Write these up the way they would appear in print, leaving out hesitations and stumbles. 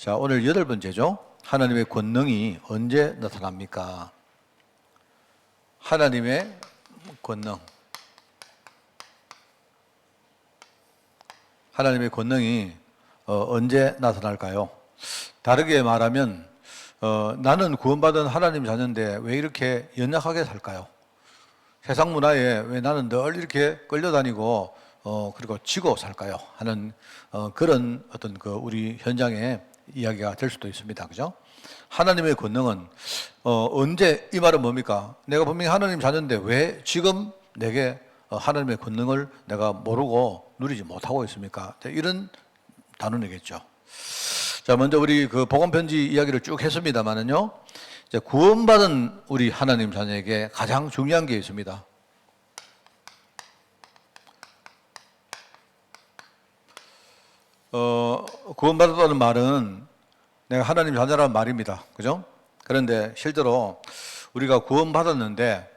자, 오늘 8번째죠. 하나님의 권능이 언제 나타납니까? 하나님의 권능. 하나님의 권능이 언제 나타날까요? 다르게 말하면 나는 구원받은 하나님 자녀인데 왜 이렇게 연약하게 살까요? 세상 문화에 왜 나는 늘 이렇게 끌려다니고 그리고 지고 살까요? 하는 그런 어떤 우리 현장의 이야기가 될 수도 있습니다. 그죠? 하나님의 권능은 언제, 이 말은 뭡니까? 내가 분명히 하나님 자녀인데 왜 지금 내게 하나님의 권능을 내가 모르고 누리지 못하고 있습니까? 이런 단원이겠죠. 자, 먼저 우리 복음 편지 이야기를 쭉 했습니다만은요. 이제 구원받은 우리 하나님 자녀에게 가장 중요한 게 있습니다. 구원받았다는 말은 내가 하나님 자녀라는 말입니다. 그죠? 그런데 실제로 우리가 구원받았는데,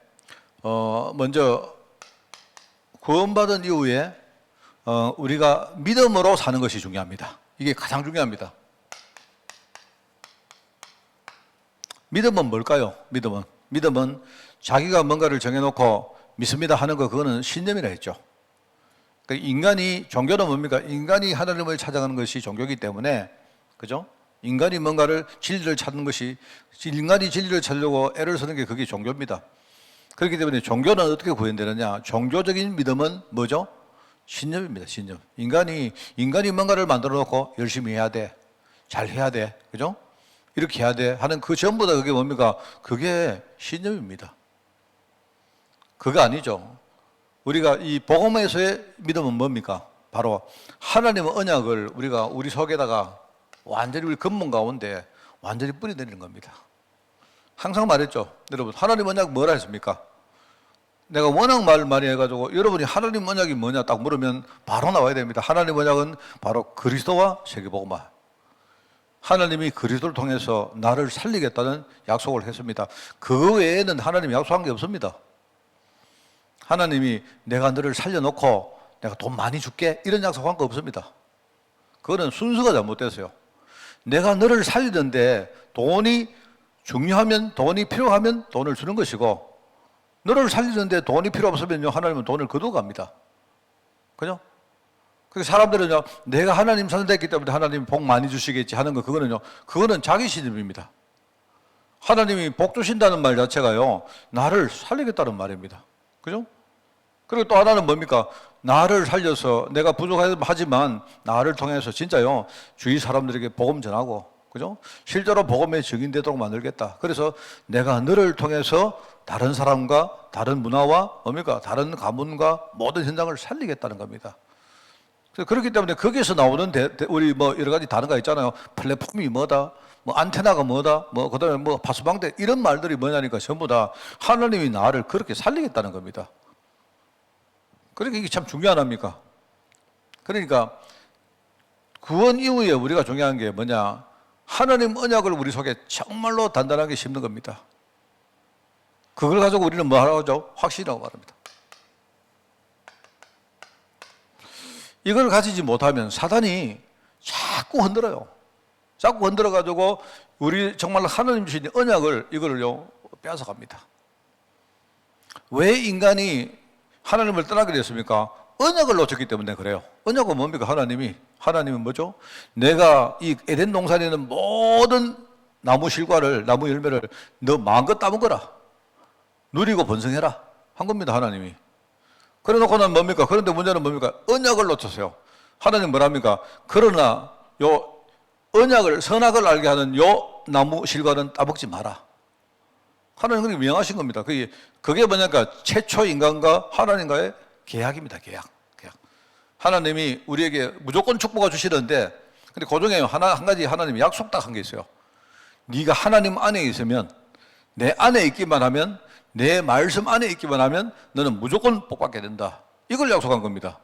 먼저 구원받은 이후에 우리가 믿음으로 사는 것이 중요합니다. 이게 가장 중요합니다. 믿음은 뭘까요? 믿음은 자기가 뭔가를 정해놓고 믿습니다 하는 거, 그거는 신념이라 했죠. 그러니까 종교는 뭡니까? 인간이 하나님을 찾아가는 것이 종교이기 때문에, 그죠? 인간이 뭔가를 진리를 찾는 것이, 인간이 진리를 찾으려고 애를 쓰는 게 그게 종교입니다. 그렇기 때문에 종교는 어떻게 구현되느냐? 종교적인 믿음은 뭐죠? 신념입니다. 신념. 인간이 뭔가를 만들어 놓고 열심히 해야 돼, 잘 해야 돼, 그죠? 이렇게 해야 돼 하는 그 전부 다 그게 뭡니까? 그게 신념입니다. 그거 아니죠. 우리가 이 복음에서의 믿음은 뭡니까? 바로 하나님의 언약을 우리 속에다가 완전히 우리 근본 가운데 완전히 뿌려내리는 겁니다. 항상 말했죠. 여러분, 하나님 언약 뭐라 했습니까? 내가 워낙 말 많이 해가지고 여러분이 하나님 언약이 뭐냐 딱 물으면 바로 나와야 됩니다. 하나님 언약은 바로 그리스도와 세계복음화. 하나님이 그리스도를 통해서 나를 살리겠다는 약속을 했습니다. 그 외에는 하나님이 약속한 게 없습니다. 하나님이 내가 너를 살려놓고 내가 돈 많이 줄게 이런 약속한 거 없습니다. 그거는 순서가 잘못됐어요. 내가 너를 살리는데 돈이 중요하면, 돈이 필요하면 돈을 주는 것이고, 너를 살리는데 돈이 필요 없으면요, 하나님은 돈을 거둬갑니다. 그죠? 그래서 사람들은요, 내가 하나님 선택했기 때문에 하나님이 복 많이 주시겠지 하는 거, 그거는 자기 신념입니다. 하나님이 복 주신다는 말 자체가요, 나를 살리겠다는 말입니다. 그죠? 그리고 또 하나는 뭡니까? 나를 살려서 내가 부족하지만 나를 통해서 진짜요, 주위 사람들에게 복음 전하고, 그죠? 실제로 복음의 증인되도록 만들겠다. 그래서 내가 너를 통해서 다른 사람과 다른 문화와 뭡니까? 다른 가문과 모든 현장을 살리겠다는 겁니다. 그렇기 때문에 거기에서 나오는 우리 여러 가지 단어가 있잖아요. 플랫폼이 뭐다, 안테나가 뭐다, 그다음에 파수방대, 이런 말들이 뭐냐니까 전부 다 하나님이 나를 그렇게 살리겠다는 겁니다. 그러니까 이게 참 중요하답니까? 그러니까 구원 이후에 우리가 중요한 게 뭐냐? 하나님 언약을 우리 속에 정말로 단단하게 심는 겁니다. 그걸 가지고 우리는 뭐 하라고 하죠? 확신이라고 말합니다. 이걸 가지지 못하면 사단이 자꾸 흔들어요. 자꾸 흔들어가지고 우리 정말 하나님 주신 언약을, 이거를요, 빼앗아갑니다. 왜 인간이 하나님을 떠나게 됐습니까? 언약을 놓쳤기 때문에 그래요. 언약은 뭡니까? 하나님은 뭐죠? 내가 이 에덴 동산에 있는 모든 나무 실과를, 나무 열매를 너 마음껏 따먹어라, 누리고 번성해라 한 겁니다. 하나님이. 그래 놓고는 뭡니까? 그런데 문제는 뭡니까? 언약을 놓쳤어요. 하나님 뭐랍니까? 그러나 요 언약을, 선악을 알게 하는 요 나무 실과는 따먹지 마라. 하나님 그렇게 명하신 겁니다. 그게 뭐냐니까 최초 인간과 하나님과의 계약입니다. 계약. 하나님이 우리에게 무조건 축복을 주시는데, 근데 그 중에 한 가지 하나님이 약속 딱 한 게 있어요. 네가 하나님 안에 있으면, 내 안에 있기만 하면, 내 말씀 안에 있기만 하면 너는 무조건 복 받게 된다. 이걸 약속한 겁니다.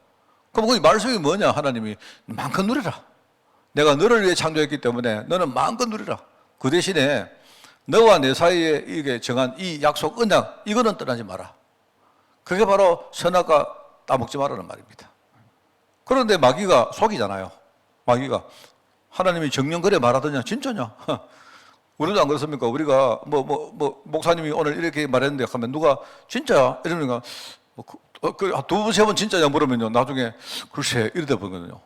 그럼 그 말씀이 뭐냐? 하나님이 마음껏 누리라. 내가 너를 위해 창조했기 때문에 너는 마음껏 누리라. 그 대신에 너와 내 사이에 이게 정한 이 약속, 언약, 이거는 떠나지 마라. 그게 바로 선악과 따먹지 마라는 말입니다. 그런데 마귀가 속이잖아요. 마귀가 하나님이 정녕 그래 말하더냐? 진짜냐? 우리도 안 그렇습니까? 우리가 목사님이 오늘 이렇게 말했는데 하면 누가 진짜야? 이러니까 두 번, 세 번 진짜냐 물으면요. 나중에 글쎄 이러다 보거든요.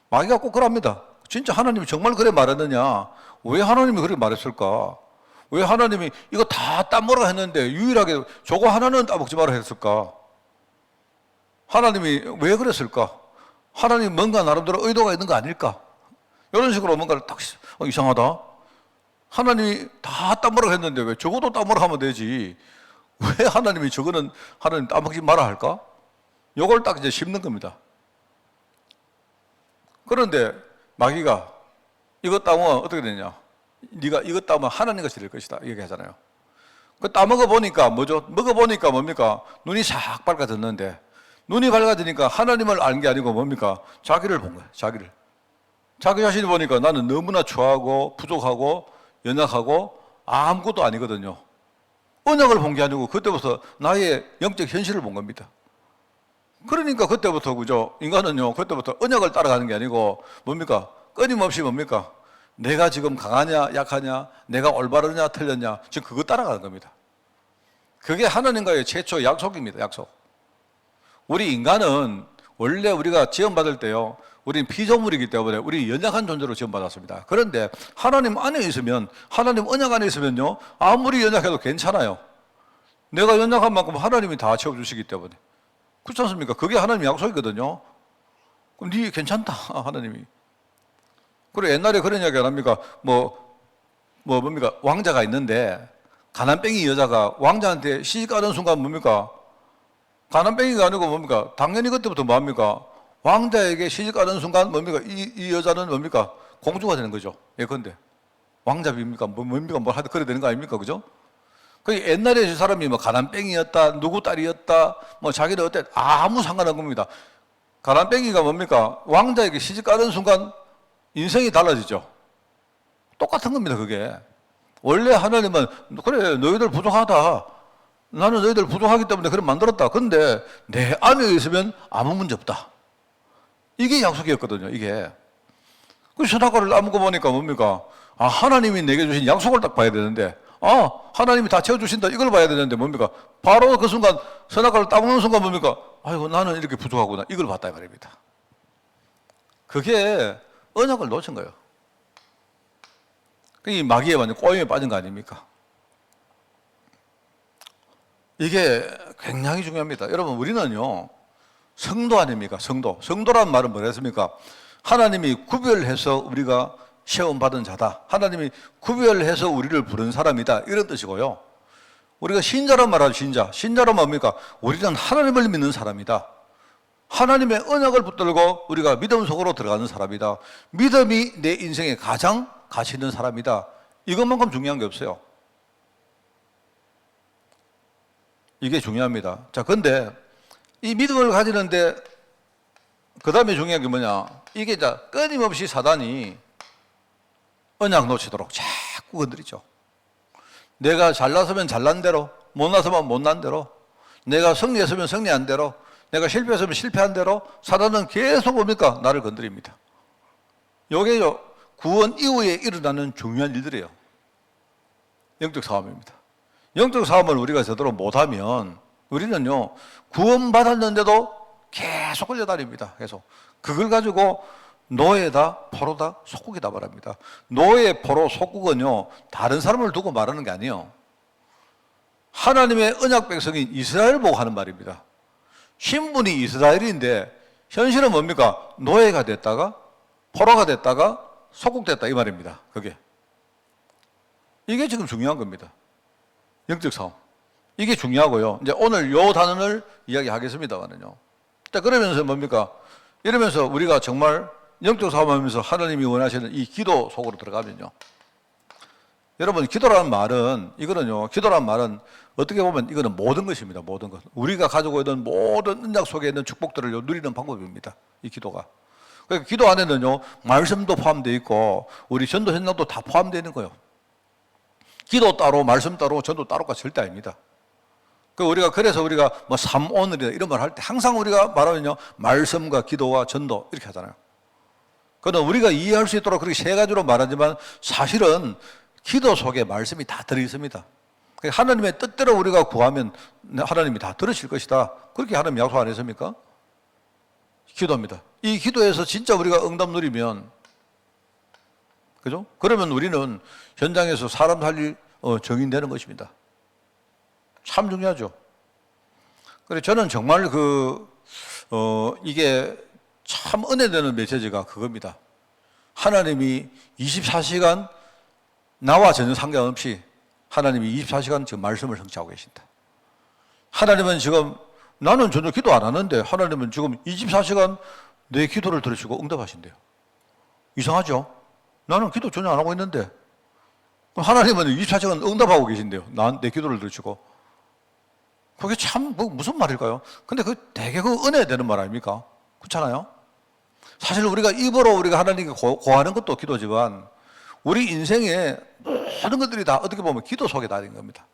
마귀가 꼭 그럽니다. 진짜 하나님이 정말 그래 말했느냐? 왜 하나님이 그렇게 말했을까? 왜 하나님이 이거 다 따먹으라 했는데 유일하게 저거 하나는 따먹지 마라 했을까? 하나님이 왜 그랬을까? 하나님 뭔가 나름대로 의도가 있는 거 아닐까? 이런 식으로 뭔가를 딱 이상하다. 하나님이 다 따먹으라 했는데 왜 저것도 따먹으라 하면 되지? 왜 하나님이 저거는 하나님 따먹지 마라 할까? 요걸 딱 이제 씹는 겁니다. 그런데 마귀가 이거 따먹으면 어떻게 되냐? 네가 이거 따먹으면 하나님 것이 될 것이다. 이렇게 하잖아요. 그 따먹어 보니까 뭐죠? 먹어보니까 뭡니까? 눈이 싹 밝아졌는데 눈이 밝아지니까 하나님을 아는 게 아니고 뭡니까? 자기를 본 거예요. 자기를. 자기 자신이 보니까 나는 너무나 추하고 부족하고 연약하고 아무것도 아니거든요. 언약을 본 게 아니고 그때부터 나의 영적 현실을 본 겁니다. 그러니까 그때부터 그죠? 인간은요, 그때부터 언약을 따라가는 게 아니고 뭡니까? 끊임없이 뭡니까? 내가 지금 강하냐, 약하냐, 내가 올바르냐, 틀렸냐, 지금 그거 따라가는 겁니다. 그게 하나님과의 최초 약속입니다, 약속. 우리 인간은 원래 우리가 지원받을 때요, 우리는 피조물이기 때문에 우리 연약한 존재로 지원받았습니다. 그런데 하나님 안에 있으면, 하나님 언약 안에 있으면요, 아무리 연약해도 괜찮아요. 내가 연약한 만큼 하나님이 다 채워주시기 때문에. 그렇지 않습니까? 그게 하나님 약속이거든요. 그럼 네 괜찮다, 하나님이. 그리고 옛날에 그런 이야기 안 합니까? 뭡니까? 왕자가 있는데, 가난뱅이 여자가 왕자한테 시집가는 순간 뭡니까? 가난뱅이가 아니고 뭡니까? 당연히 그때부터 뭡니까? 왕자에게 시집가는 순간 뭡니까? 이 여자는 뭡니까? 공주가 되는 거죠. 예컨대. 왕자입니까? 뭡니까? 뭘 하든 그래야 되는 거 아닙니까? 그죠? 그 옛날에 사람이 가난뱅이였다, 누구 딸이었다, 자기는 어때? 아무 상관없는 겁니다. 가난뱅이가 뭡니까? 왕자에게 시집가는 순간 인생이 달라지죠. 똑같은 겁니다, 그게. 원래 하나님은, 그래, 너희들 부족하다. 나는 너희들 부족하기 때문에 그래 만들었다. 근데 내 안에 있으면 아무 문제 없다. 이게 약속이었거든요, 이게. 그 선악과를 따먹고 보니까 뭡니까? 아, 하나님이 내게 주신 약속을 딱 봐야 되는데, 하나님이 다 채워주신다. 이걸 봐야 되는데 뭡니까? 바로 그 순간, 선악과를 따먹는 순간 뭡니까? 아이고, 나는 이렇게 부족하구나. 이걸 봤다, 이 말입니다. 그게 언약을 놓친 거예요. 이 마귀에 완전 꼬임에 빠진 거 아닙니까? 이게 굉장히 중요합니다. 여러분, 우리는요, 성도 아닙니까? 성도. 성도란 말은 뭐랬습니까? 하나님이 구별해서 우리가 시험받은 자다. 하나님이 구별해서 우리를 부른 사람이다. 이런 뜻이고요. 우리가 신자란 말하죠, 신자. 신자란 뭡니까? 우리는 하나님을 믿는 사람이다. 하나님의 언약을 붙들고 우리가 믿음 속으로 들어가는 사람이다. 믿음이 내 인생에 가장 가치 있는 사람이다. 이것만큼 중요한 게 없어요. 이게 중요합니다. 자, 근데 이 믿음을 가지는데 그 다음에 중요한 게 뭐냐? 이게 끊임없이 사단이 언약 놓치도록 자꾸 건드리죠. 내가 잘나서면 잘난 대로, 못나서면 못난 대로, 내가 승리했으면 승리한 대로, 내가 실패했으면 실패한 대로 사단은 계속 뭡니까? 나를 건드립니다. 이게 구원 이후에 일어나는 중요한 일들이에요. 영적 싸움입니다. 영적 싸움을 우리가 제대로 못하면 우리는요, 구원받았는데도 계속 끌려다닙니다. 계속. 그걸 가지고 노예다, 포로다, 속국이다 말합니다. 노예, 포로, 속국은요, 다른 사람을 두고 말하는 게 아니에요. 하나님의 언약 백성인 이스라엘 보고 하는 말입니다. 신분이 이스라엘인데 현실은 뭡니까? 노예가 됐다가 포로가 됐다가 속국됐다 이 말입니다. 그게. 이게 지금 중요한 겁니다. 영적 싸움. 이게 중요하고요. 이제 오늘 요 단어를 이야기하겠습니다만은요. 자, 그러면서 뭡니까? 이러면서 우리가 정말 영적 싸움하면서 하나님이 원하시는 이 기도 속으로 들어가면요. 여러분, 기도라는 말은, 기도라는 말은 어떻게 보면 이거는 모든 것입니다. 모든 것. 우리가 가지고 있는 모든 언약 속에 있는 축복들을 누리는 방법입니다. 이 기도가. 그러니까 기도 안에는요, 말씀도 포함되어 있고, 우리 전도 현장도 다 포함되어 있는 거예요. 기도 따로, 말씀 따로, 전도 따로가 절대 아닙니다. 그래서 우리가 삼오늘이다 이런 말 할 때 항상 우리가 말하면요, 말씀과 기도와 전도 이렇게 하잖아요. 그는 우리가 이해할 수 있도록 그렇게 세 가지로 말하지만 사실은 기도 속에 말씀이 다 들어있습니다. 하나님의 뜻대로 우리가 구하면 하나님이 다 들으실 것이다. 그렇게 하나님 약속 안 했습니까? 기도입니다. 이 기도에서 진짜 우리가 응답 누리면, 그죠? 그러면 우리는 현장에서 사람 살릴 정인되는 것입니다. 참 중요하죠. 그래서 저는 정말 이게 참 은혜되는 메시지가 그겁니다. 하나님이 24시간 나와 전혀 상관없이 하나님이 24시간 지금 말씀을 성취하고 계신다. 하나님은 지금 나는 전혀 기도 안 하는데 하나님은 지금 24시간 내 기도를 들으시고 응답하신대요. 이상하죠? 나는 기도 전혀 안 하고 있는데 하나님은 24시간 응답하고 계신대요. 내 기도를 들으시고. 그게 참 무슨 말일까요? 근데 되게 은혜 되는 말 아닙니까? 그렇잖아요? 사실 우리가 입으로 우리가 하나님께 고하는 것도 기도지만 우리 인생의 모든 것들이 다 어떻게 보면 기도 속에 다 있는 겁니다.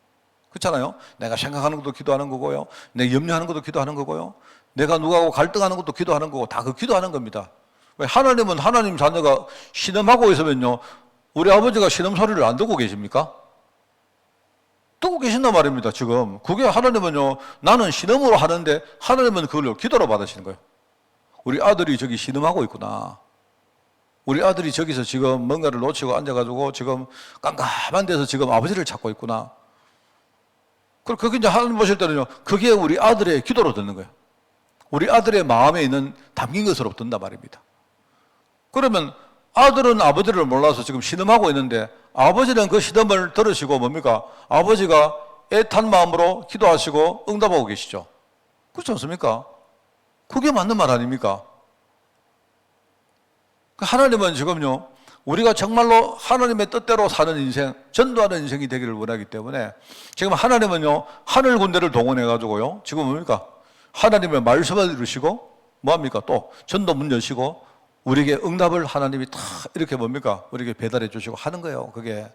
그렇잖아요? 내가 생각하는 것도 기도하는 거고요. 내가 염려하는 것도 기도하는 거고요. 내가 누구하고 갈등하는 것도 기도하는 거고 다 기도하는 겁니다. 왜 하나님은 하나님 자녀가 신음하고 있으면요. 우리 아버지가 신음 소리를 안 듣고 계십니까? 듣고 계신단 말입니다. 지금 그게 하나님은요. 나는 신음으로 하는데 하나님은 그걸 기도로 받으시는 거예요. 우리 아들이 저기 신음하고 있구나. 우리 아들이 저기서 지금 뭔가를 놓치고 앉아가지고 지금 깜깜한 데서 지금 아버지를 찾고 있구나. 그게 이제 하나님 보실 때는요, 그게 우리 아들의 기도로 듣는 거예요. 우리 아들의 마음에 있는 담긴 것으로 듣는단 말입니다. 그러면 아들은 아버지를 몰라서 지금 신음하고 있는데 아버지는 그 신음을 들으시고 뭡니까? 아버지가 애탄 마음으로 기도하시고 응답하고 계시죠. 그렇지 않습니까? 그게 맞는 말 아닙니까? 하나님은 지금요, 우리가 정말로 하나님의 뜻대로 사는 인생, 전도하는 인생이 되기를 원하기 때문에 지금 하나님은요, 하늘 군대를 동원해가지고요, 지금 뭡니까? 하나님의 말씀을 이루시고, 뭐합니까? 또 전도 문 여시고, 우리에게 응답을 하나님이 다 이렇게 뭡니까? 우리에게 배달해 주시고 하는 거예요, 그게.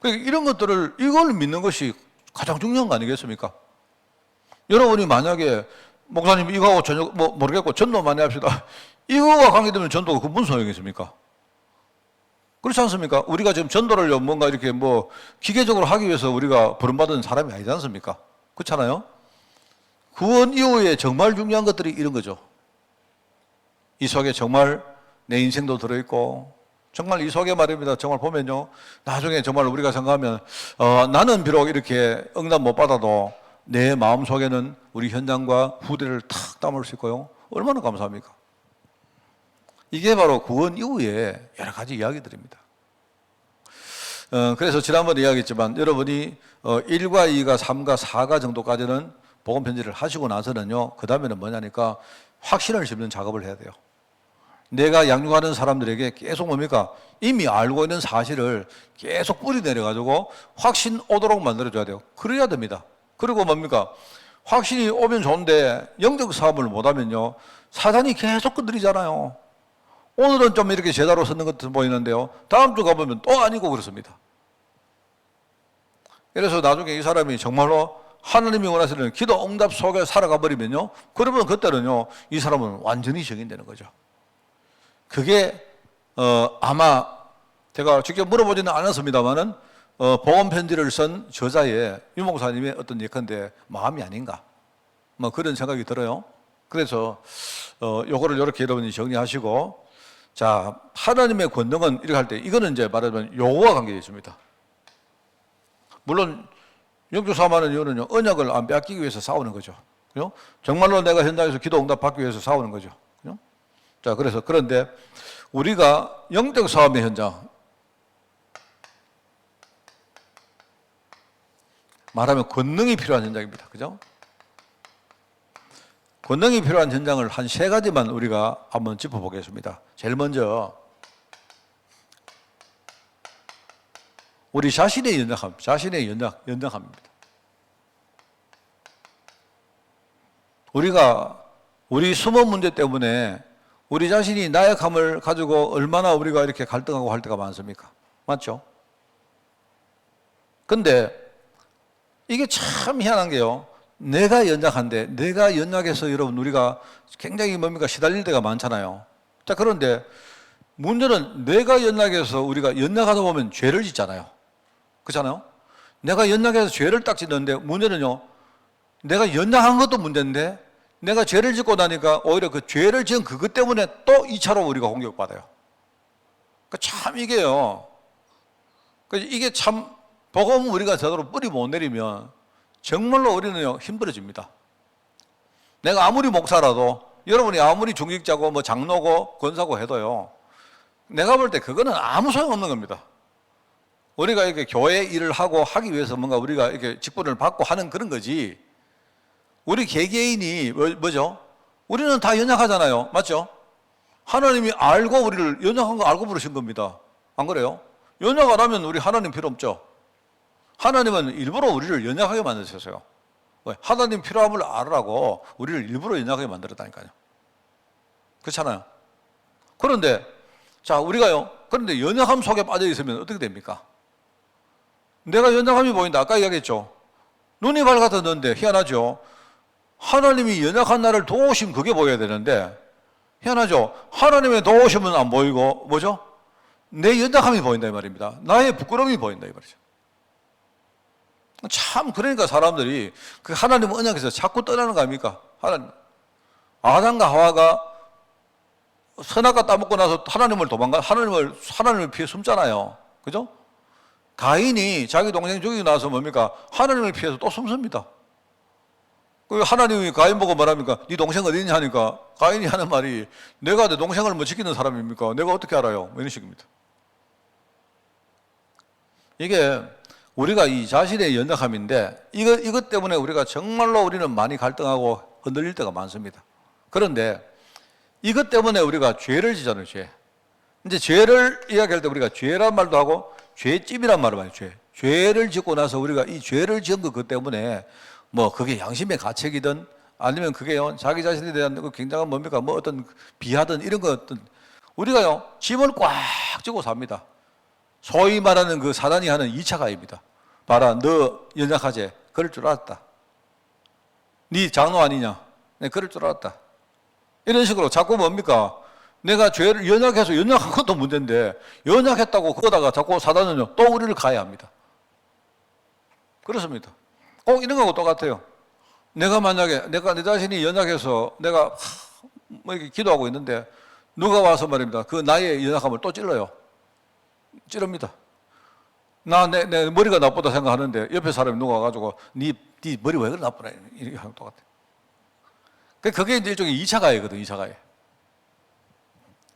이런 것들을, 이걸 믿는 것이 가장 중요한 거 아니겠습니까? 여러분이 만약에, 목사님 이거하고 전혀 모르겠고 전도 많이 합시다. 이거와 관계되면 전도가 그 무슨 소용이겠습니까? 그렇지 않습니까? 우리가 지금 전도를 뭔가 이렇게 기계적으로 하기 위해서 우리가 부름받은 사람이 아니지 않습니까? 그렇잖아요? 구원 이후에 정말 중요한 것들이 이런 거죠. 이 속에 정말 내 인생도 들어있고, 정말 이 속에 말입니다. 정말 보면요. 나중에 정말 우리가 생각하면, 나는 비록 이렇게 응답 못 받아도 내 마음 속에는 우리 현장과 후대를 탁 담을 수 있고요. 얼마나 감사합니까? 이게 바로 구원 이후에 여러 가지 이야기들입니다. 그래서 지난번에 이야기했지만 여러분이 1과 2가 3과 4가 정도까지는 복음 편지를 하시고 나서는요. 그 다음에는 뭐냐니까 확신을 심는 작업을 해야 돼요. 내가 양육하는 사람들에게 계속 뭡니까? 이미 알고 있는 사실을 계속 뿌리 내려가지고 확신 오도록 만들어줘야 돼요. 그래야 됩니다. 그리고 뭡니까? 확신이 오면 좋은데 영적 사업을 못하면요. 사단이 계속 건드리잖아요. 오늘은 좀 이렇게 제대로 섰는 것처럼 보이는데요. 다음 주 가보면 또 아니고 그렇습니다. 그래서 나중에 이 사람이 정말로 하나님이 원하시는 기도 응답 속에 살아가 버리면요. 그러면 그때는요. 이 사람은 완전히 정인되는 거죠. 그게 아마 제가 직접 물어보지는 않았습니다만은 복음 편지를 쓴 저자의 유 목사님의 어떤 예컨대 마음이 아닌가 그런 생각이 들어요. 그래서 요거를 이렇게 여러분이 정리하시고, 자, 하나님의 권능은 이렇게 할 때 이거는 이제 말하자면 요거와 관계되어 있습니다. 물론 영적 사모하는 이유는요, 언약을 안 빼앗기기 위해서 싸우는 거죠. 그죠? 정말로 내가 현장에서 기도 응답 받기 위해서 싸우는 거죠. 그죠? 자, 그런데 우리가 영적 싸움의 현장, 말하면 권능이 필요한 현장입니다. 그죠? 권능이 필요한 현장을 한 세 가지만 우리가 한번 짚어보겠습니다. 제일 먼저, 우리 자신의 연약함, 연약함입니다. 우리 숨은 문제 때문에 우리 자신이 나약함을 가지고 얼마나 우리가 이렇게 갈등하고 할 때가 많습니까? 맞죠? 근데 이게 참 희한한 게요. 내가 연약한데, 내가 연약해서 여러분 우리가 굉장히 시달릴 때가 많잖아요. 자, 그런데 문제는 내가 연약해서 우리가 연약하다 보면 죄를 짓잖아요. 그렇잖아요? 내가 연약해서 죄를 딱 짓는데 문제는요, 내가 연약한 것도 문제인데 내가 죄를 짓고 나니까 오히려 그 죄를 지은 그것 때문에 또 2차로 우리가 공격받아요. 참 이게요. 이게 참 복음 우리가 제대로 뿌리 못 내리면 정말로 우리는요 힘들어집니다. 내가 아무리 목사라도 여러분이 아무리 중직자고 뭐 장로고 권사고 해도요, 내가 볼 때 그거는 아무 소용없는 겁니다. 우리가 이렇게 교회 일을 하기 위해서 뭔가 우리가 이렇게 직분을 받고 하는 그런 거지. 우리 개개인이 뭐죠? 우리는 다 연약하잖아요. 맞죠? 하나님이 알고 우리를 연약한 거 알고 부르신 겁니다. 안 그래요? 연약 안 하면 우리 하나님 필요 없죠. 하나님은 일부러 우리를 연약하게 만드셨어요. 왜? 하나님 필요함을 알으라고 우리를 일부러 연약하게 만들었다니까요. 그렇잖아요. 그런데 자, 우리가요, 그런데 연약함 속에 빠져 있으면 어떻게 됩니까? 내가 연약함이 보인다. 아까 이야기했죠. 눈이 밝아졌는데 희한하죠. 하나님이 연약한 나를 도우심 그게 보여야 되는데 희한하죠. 하나님의 도우심은 안 보이고 뭐죠? 내 연약함이 보인다 이 말입니다. 나의 부끄러움이 보인다 이 말이죠. 참 그러니까 사람들이 그 하나님 언약에서 자꾸 떠나는 거 아닙니까? 하나님. 아담과 하와가 선악과 따먹고 나서 하나님을 피해 숨잖아요. 그죠? 가인이 자기 동생 죽이고 나서 뭡니까? 하나님을 피해서 또 숨습니다. 그 하나님이 가인 보고 말합니까? 네 동생 어디 있냐 하니까 가인이 하는 말이 내가 내 동생을 뭐 지키는 사람입니까? 내가 어떻게 알아요? 뭐 이런 식입니다. 이게 우리가 이 자신의 연약함인데 이것 때문에 우리가 정말로 우리는 많이 갈등하고 흔들릴 때가 많습니다. 그런데 이것 때문에 우리가 죄를 지잖아요, 죄. 이제 죄를 이야기할 때 우리가 죄란 말도 하고 죄집이란 말을 많이 죄. 죄를 짓고 나서 우리가 이 죄를 지은 것 때문에 뭐 그게 양심의 가책이든 아니면 그게요 자기 자신에 대한 그 굉장한 뭡니까 뭐 어떤 비하든 이런 거 어떤 우리가요 짐을 꽉 쥐고 삽니다. 소위 말하는 그 사단이 하는 2차 가입니다. 봐라, 너 연약하지? 그럴 줄 알았다. 네 장로 아니냐? 네, 그럴 줄 알았다. 이런 식으로 자꾸 뭡니까? 내가 죄를 연약해서 연약한 것도 문제인데 연약했다고 그거다가 자꾸 사단은요 또 우리를 가해합니다. 그렇습니다. 꼭 이런 거하고 똑같아요. 내가 만약에 내 자신이 연약해서 내가 뭐 이렇게 기도하고 있는데 누가 와서 말입니다. 그 나의 연약함을 또 찔러요. 찌릅니다. 내 머리가 나쁘다 생각하는데 옆에 사람이 누가 와가지고 네 머리 왜 그래 나쁘나 이렇게 하는 거 똑같아요. 그게 이제 일종의 2차 가해거든, 2차 가해.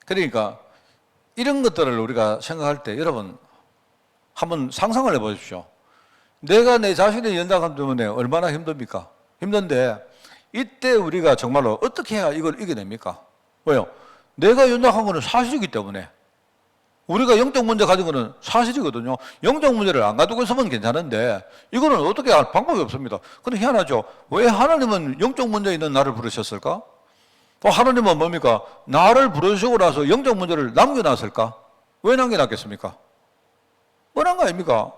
그러니까 이런 것들을 우리가 생각할 때 여러분 한번 상상을 해보십시오. 내가 내 자신의 연약함 때문에 얼마나 힘듭니까? 힘든데 이때 우리가 정말로 어떻게 해야 이걸 이겨냅니까? 왜요? 내가 연약한 거는 사실이기 때문에 우리가 영적 문제 가진 거는 사실이거든요. 영적 문제를 안 가지고 있으면 괜찮은데 이거는 어떻게 할 방법이 없습니다. 근데 희한하죠. 왜 하나님은 영적 문제 있는 나를 부르셨을까? 또 하나님은 뭡니까? 나를 부르시고 나서 영적 문제를 남겨놨을까? 왜 남겨놨겠습니까? 뻔한 거 아닙니까?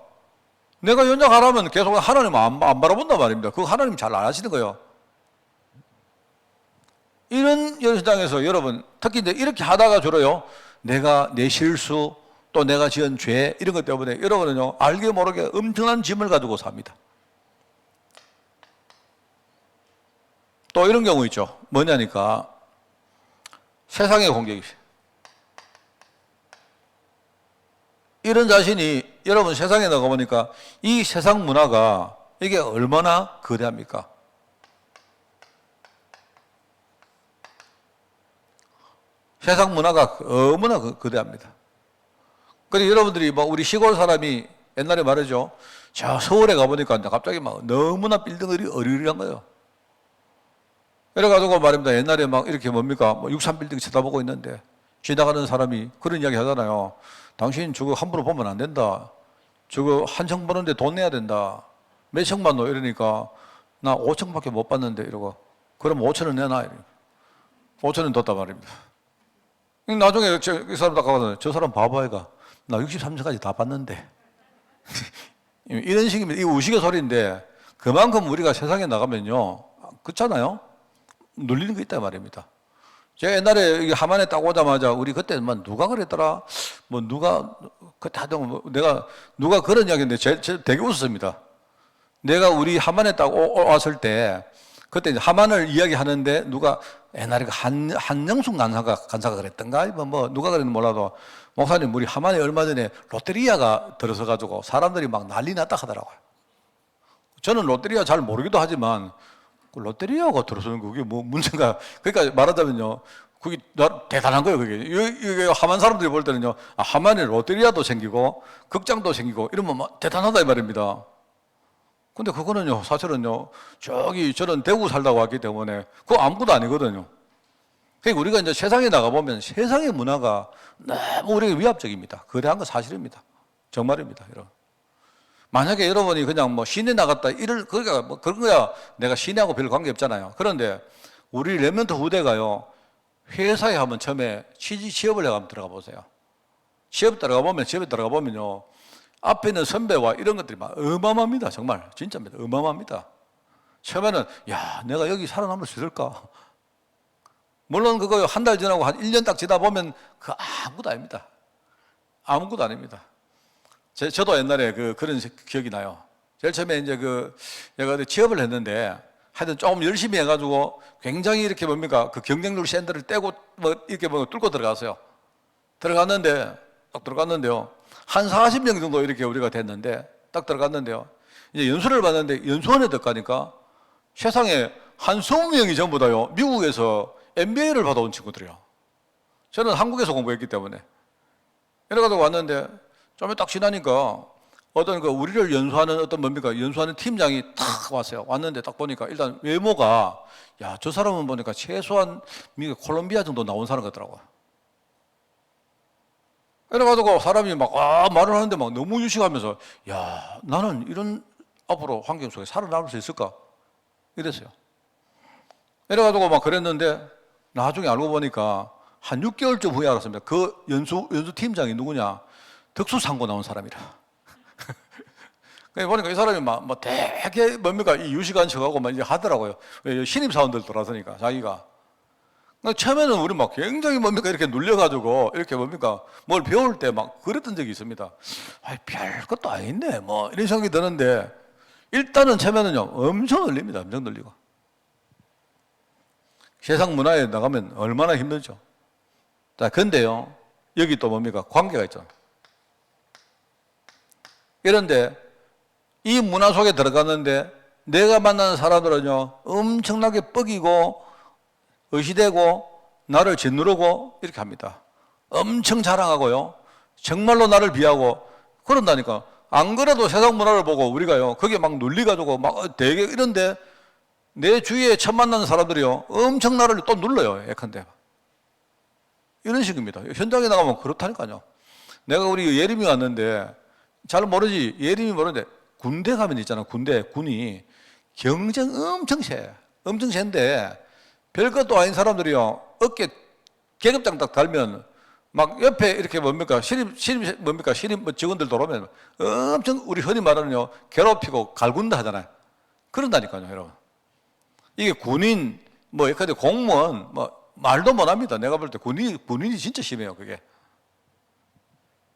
내가 연약하라면 계속 하나님 안 바라본단 말입니다. 그거 하나님 잘 안 하시는 거예요. 이런 현장에서 여러분 특히 이제 이렇게 하다가 주로요 내가 내 실수 또 내가 지은 죄 이런 것 때문에 여러분은요 알게 모르게 엄청난 짐을 가지고 삽니다. 또 이런 경우 있죠. 뭐냐니까 세상의 공격이 이런 자신이 여러분 세상에 나가보니까 이 세상 문화가 이게 얼마나 거대합니까? 세상 문화가 너무나 거대합니다. 그리고 여러분들이 뭐 우리 시골 사람이 옛날에 말이죠. 저 서울에 가보니까 갑자기 막 너무나 빌딩들이 어리르한 거예요. 그래가지고 말입니다. 옛날에 막 이렇게 뭡니까? 뭐 63빌딩 쳐다보고 있는데 지나가는 사람이 그런 이야기 하잖아요. 당신 저거 함부로 보면 안 된다. 저거 한 층 보는데 돈 내야 된다. 몇 층만 넣어 이러니까 나 5층밖에 못 받는데 이러고 그럼 5천원 내놔. 5천원 뒀단 말입니다. 나중에 이 사람 딱 가거든요. 저 사람 바보아이가 나 63층까지 다 봤는데 이런 식이면 이 우스갯소리인데 그만큼 우리가 세상에 나가면요 그렇잖아요. 눌리는 게 있단 말입니다. 제가 옛날에 여기 하만에 딱 오자마자 우리 그때 뭐 누가 그랬더라? 뭐 누가 그때 하던 뭐 내가 누가 그런 이야기인데 제일 되게 웃었습니다. 내가 우리 하만에 딱 왔을 때 그때 이제 하만을 이야기하는데 누가 옛날에 그 한영숙 간사가 그랬던가 뭐 누가 그랬는지 몰라도 목사님 우리 하만에 얼마 전에 롯데리아가 들어서 가지고 사람들이 막 난리 났다 하더라고요. 저는 롯데리아 잘 모르기도 하지만 그 롯데리아가 들어서는 그게 뭐 문제인가? 그러니까 말하자면요, 그게 대단한 거예요. 그게 이게 하만 사람들이 볼 때는요, 아, 하만에 롯데리아도 생기고 극장도 생기고 이러면 막 대단하다 이 말입니다. 근데 그거는요, 사실은요, 저기 저는 대구 살다가 왔기 때문에 그거 아무것도 아니거든요. 그러니까 우리가 이제 세상에 나가 보면 세상의 문화가 너무 우리에게 위압적입니다. 거대한 건 사실입니다. 정말입니다, 여러분. 만약에 여러분이 그냥 뭐 시내 나갔다 그러니까 뭐 그런 거야 내가 시내하고 별 관계 없잖아요. 그런데 우리 레몬트 후대가요, 회사에 한번 처음에 취업을 해가면 들어가 보세요. 취업에 들어가 보면요, 앞에 있는 선배와 이런 것들이 막 어마어마합니다. 정말 진짜입니다. 어마어마합니다. 처음에는 야 내가 여기 살아남을 수 있을까? 물론 그거 한 달 지나고 한 1년 딱 지나 보면 그 아무것도 아닙니다. 아무것도 아닙니다. 저도 옛날에 그런 기억이 나요. 제일 처음에 이제 내가 취업을 했는데 하여튼 조금 열심히 해가지고 굉장히 이렇게 뭡니까 그 경쟁률 샌들을 떼고 뭐 이렇게 뭐 뚫고 들어갔어요. 딱 들어갔는데요. 한 40명 정도 이렇게 우리가 됐는데 딱 들어갔는데요. 이제 연수를 받는데 연수원에 들어가니까 세상에 한 20명이 전부 다요. 미국에서 MBA를 받아온 친구들이요. 저는 한국에서 공부했기 때문에. 이래가지고 왔는데 좀 딱 지나니까 어떤 우리를 연수하는 연수하는 팀장이 탁 왔어요. 왔는데 딱 보니까 일단 외모가 야, 저 사람은 보니까 최소한 미국 콜롬비아 정도 나온 사람 같더라고요. 이래가지고 사람이 막 말을 하는데 막 너무 유식하면서 야, 나는 이런 앞으로 환경 속에 살아남을 수 있을까? 이랬어요. 이래가지고 막 그랬는데 나중에 알고 보니까 한 6개월쯤 후에 알았습니다. 그 연수 팀장이 누구냐? 특수상고 나온 사람이라. 그러니까 보니까 이 사람이 막 되게 이 유식한 척하고 막 이제 하더라고요. 신입사원들 돌아서니까 자기가. 그러니까 처음에는 우리 막 굉장히 이렇게 눌려가지고 이렇게 뭘 배울 때 막 그랬던 적이 있습니다. 아이, 별 것도 아닌데 뭐 이런 생각이 드는데 일단은 처음에는요 엄청 눌립니다. 엄청 눌리고. 세상 문화에 나가면 얼마나 힘들죠. 자, 근데요 여기 또 관계가 있죠. 이런데 이 문화 속에 들어갔는데 내가 만나는 사람들은요 엄청나게 뻐기고 의시되고 나를 짓누르고 이렇게 합니다. 엄청 자랑하고요 정말로 나를 비하고 그런다니까. 안 그래도 세상 문화를 보고 우리가요 거기에 막 눌리가지고 막 되게 이런데 내 주위에 처음 만나는 사람들이요 엄청 나를 또 눌러요. 예컨대 이런 식입니다. 현장에 나가면 그렇다니까요. 내가 우리 예림이 왔는데 잘 모르지. 예림이 모르는데 군대 가면 있잖아. 군이 경쟁 엄청 세. 엄청 센데 별것도 아닌 사람들이요 어깨 계급장 딱 달면 막 옆에 이렇게 신입 직원들 들어오면 엄청 우리 흔히 말하는요 괴롭히고 갈군다 하잖아요. 그런다니까요, 여러분. 이게 군인 예컨대 공무원 말도 못합니다. 내가 볼 때 군인이 진짜 심해요. 그게.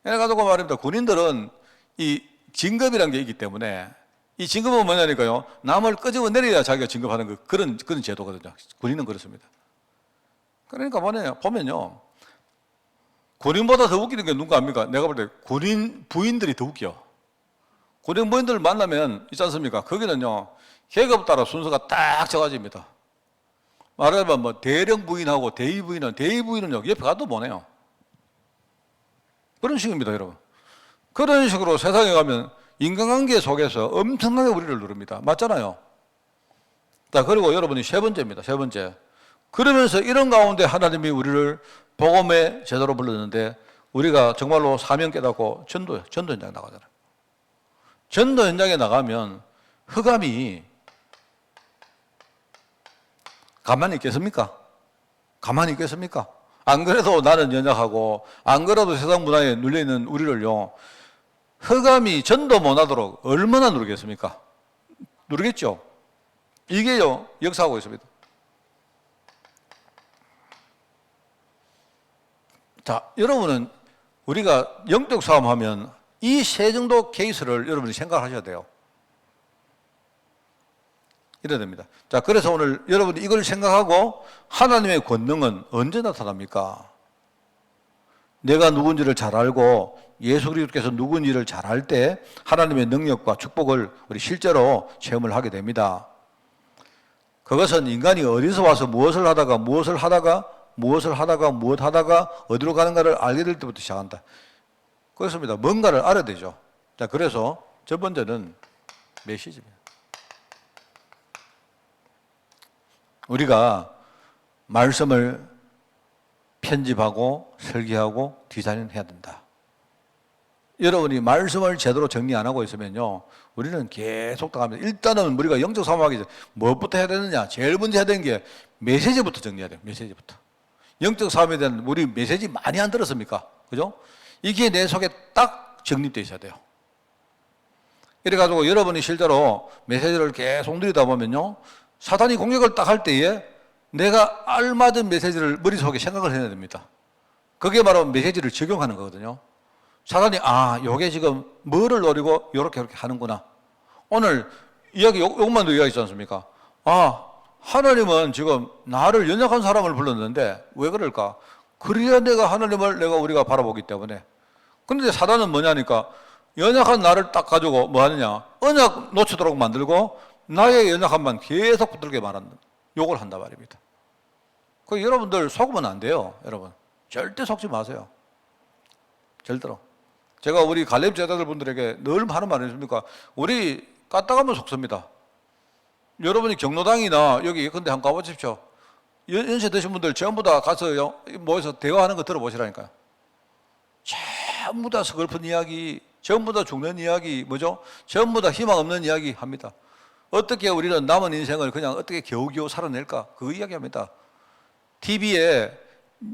그래가지고 말입니다. 군인들은 이 진급이라는 게 있기 때문에 이 진급은 뭐냐니까요. 남을 끄집어 내려야 자기가 진급하는 그런 제도거든요. 군인은 그렇습니다. 그러니까 보면요. 군인보다 더 웃기는 게 누가 압니까? 내가 볼 때 군인 부인들이 더 웃겨. 군인 부인들을 만나면 있지 않습니까? 거기는요. 계급 따라 순서가 딱 정해집니다. 말하자면 대령 부인하고 대위 부인은요. 옆에 가도 못 해요. 그런 식입니다, 여러분. 그런 식으로 세상에 가면 인간관계 속에서 엄청나게 우리를 누릅니다. 맞잖아요. 자, 그리고 여러분이 세 번째입니다. 세 번째. 그러면서 이런 가운데 하나님이 우리를 복음의 제도로 불렀는데 우리가 정말로 사명 깨닫고 전도 현장에 나가잖아요. 전도 현장에 나가면 흑암이 가만히 있겠습니까? 가만히 있겠습니까? 안 그래도 나는 연약하고 안 그래도 세상 문화에 눌려있는 우리를요 흑암이 전도 못하도록 얼마나 누르겠습니까? 누르겠죠? 이게요 역사하고 있습니다. 자, 여러분은 우리가 영적 싸움하면 이 세 정도 케이스를 여러분이 생각하셔야 돼요. 이래야 됩니다. 자, 그래서 오늘 여러분이 이걸 생각하고 하나님의 권능은 언제 나타납니까? 내가 누군지를 잘 알고 예수 그리스도께서 누군지를 잘 알 때 하나님의 능력과 축복을 우리 실제로 체험을 하게 됩니다. 그것은 인간이 어디서 와서 무엇을 하다가 어디로 가는가를 알게 될 때부터 시작한다. 그렇습니다. 뭔가를 알아야 되죠. 자, 그래서 첫 번째는 메시지입니다. 우리가 말씀을 편집하고 설계하고 디자인해야 된다. 여러분이 말씀을 제대로 정리 안 하고 있으면요, 우리는 계속 당합니다. 일단은 우리가 영적 사모하기 전에 무엇부터 해야 되느냐? 제일 먼저 해야 되는 게 메시지부터 정리해야 돼요. 메시지부터. 영적 사모에 대한 우리 메시지 많이 안 들었습니까? 그죠? 이게 내 속에 딱 정립되어 있어야 돼요. 이래가지고 여러분이 실제로 메시지를 계속 누리다 보면요, 사단이 공격을 딱 할 때에 내가 알맞은 메시지를 머릿속에 생각을 해야 됩니다. 그게 바로 메시지를 적용하는 거거든요. 사단이 요게 지금 뭐를 노리고 요렇게 하는구나. 오늘 이야기 요것만도 이야기했지 않습니까? 하나님은 지금 나를 연약한 사람을 불렀는데 왜 그럴까? 그래야 우리가 바라보기 때문에. 그런데 사단은 뭐냐니까 연약한 나를 딱 가지고 뭐 하느냐? 언약 놓치도록 만들고 나의 연약함만 계속 붙들게 말한다. 욕을 한단 말입니다. 그 여러분들 속으면 안 돼요. 여러분 절대 속지 마세요. 절대로. 제가 우리 갈렙 제자들 분들에게 늘 하는 말이 있습니까? 우리 까딱하면 속습니다. 여러분이 경로당이나 여기 근데 한번 가보십시오. 연세 드신 분들 전부 다 가서 모여서 대화하는 거 들어보시라니까요. 전부 다 서글픈 이야기, 전부 다 죽는 이야기, 뭐죠? 전부 다 희망 없는 이야기 합니다. 어떻게 우리는 남은 인생을 그냥 어떻게 겨우겨우 살아낼까? 그 이야기합니다. TV에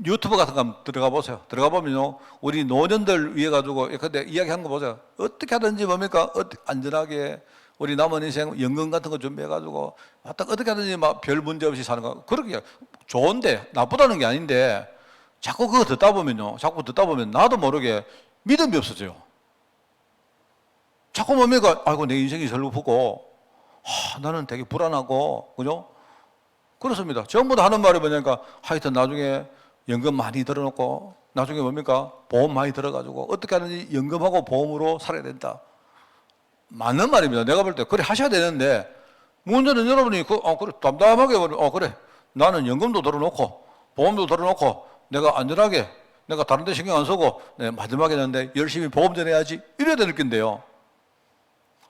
유튜브 같은 거 한번 들어가 보세요. 들어가 보면요, 우리 노년들 위해 가지고 근데 이야기하는 거 보세요. 어떻게 하든지 뭡니까? 안전하게 우리 남은 인생 연금 같은 거 준비해 가지고 어떻게 하든지 막 별 문제 없이 사는 거. 그렇게 좋은데 나쁘다는 게 아닌데 자꾸 그거 듣다 보면 나도 모르게 믿음이 없어져요. 자꾸 뭡니까? 아이고 내 인생이 슬프고 나는 되게 불안하고, 그죠? 그렇습니다. 전부 다 하는 말이 뭐냐니까, 하여튼 나중에 연금 많이 들어놓고, 나중에 뭡니까? 보험 많이 들어가지고, 어떻게 하든지 연금하고 보험으로 살아야 된다. 맞는 말입니다. 내가 볼 때, 그래 하셔야 되는데, 문제는 여러분이, 그래, 담담하게, 그래. 나는 연금도 들어놓고, 보험도 들어놓고, 내가 안전하게, 내가 다른 데 신경 안 쓰고, 마지막에 는데 열심히 보험 전해야지. 이래야 될 텐데요.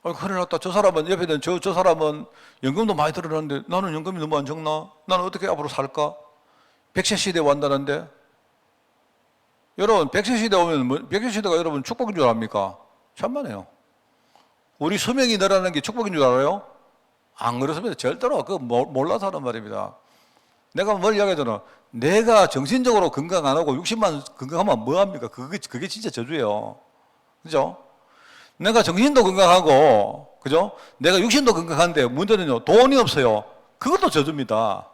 큰일 났다. 저 사람은, 옆에 있는 저 사람은 연금도 많이 들어놨는데 나는 연금이 너무 안 적나? 나는 어떻게 앞으로 살까? 100세 시대에 완다는데? 여러분, 100세 시대 오면, 100세 시대가 여러분 축복인 줄 압니까? 천만에요. 우리 수명이 늘어나는 게 축복인 줄 알아요? 안 그렇습니다. 절대로. 그거 몰라서 하는 말입니다. 내가 뭘 이야기하잖아. 내가 정신적으로 건강 안 하고 60만 건강하면 뭐합니까? 그게 진짜 저주예요. 그죠? 내가 정신도 건강하고, 그죠? 내가 육신도 건강한데 문제는요, 돈이 없어요. 그것도 저주입니다.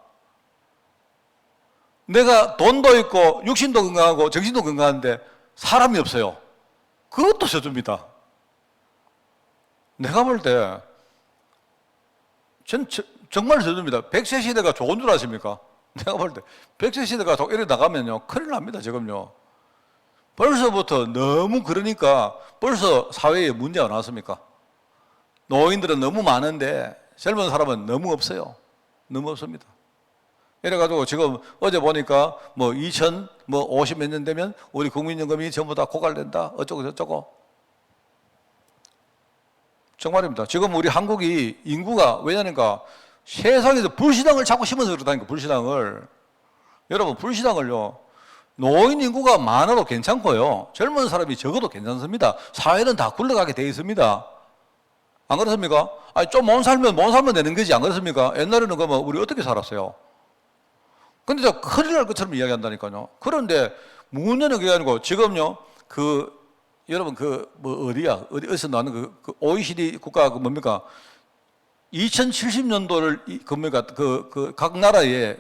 내가 돈도 있고, 육신도 건강하고, 정신도 건강한데 사람이 없어요. 그것도 저주입니다. 내가 볼 때, 정말 저주입니다. 100세 시대가 좋은 줄 아십니까? 내가 볼 때, 100세 시대가 이래 나가면요, 큰일 납니다, 지금요. 벌써부터 너무 그러니까 벌써 사회에 문제가 나왔습니까? 노인들은 너무 많은데 젊은 사람은 너무 없어요. 너무 없습니다. 이래가지고 지금 어제 보니까 2050 몇 년 되면 우리 국민연금이 전부 다 고갈된다. 어쩌고 저쩌고. 정말입니다. 지금 우리 한국이 인구가 왜냐니까 세상에서 불신앙을 자꾸 심어서 그러다니까 불신앙을. 여러분 불신앙을요. 노인 인구가 많아도 괜찮고요. 젊은 사람이 적어도 괜찮습니다. 사회는 다 굴러가게 돼 있습니다. 안 그렇습니까? 좀 못 살면 되는 거지. 안 그렇습니까? 옛날에는 그러면 우리 어떻게 살았어요? 근데 저 큰일 날 것처럼 이야기한다니까요. 그런데 문제는 그게 아니고 지금요, 여러분 어디서 나는 그 OECD 국가 뭡니까? 2070년도를 각 나라의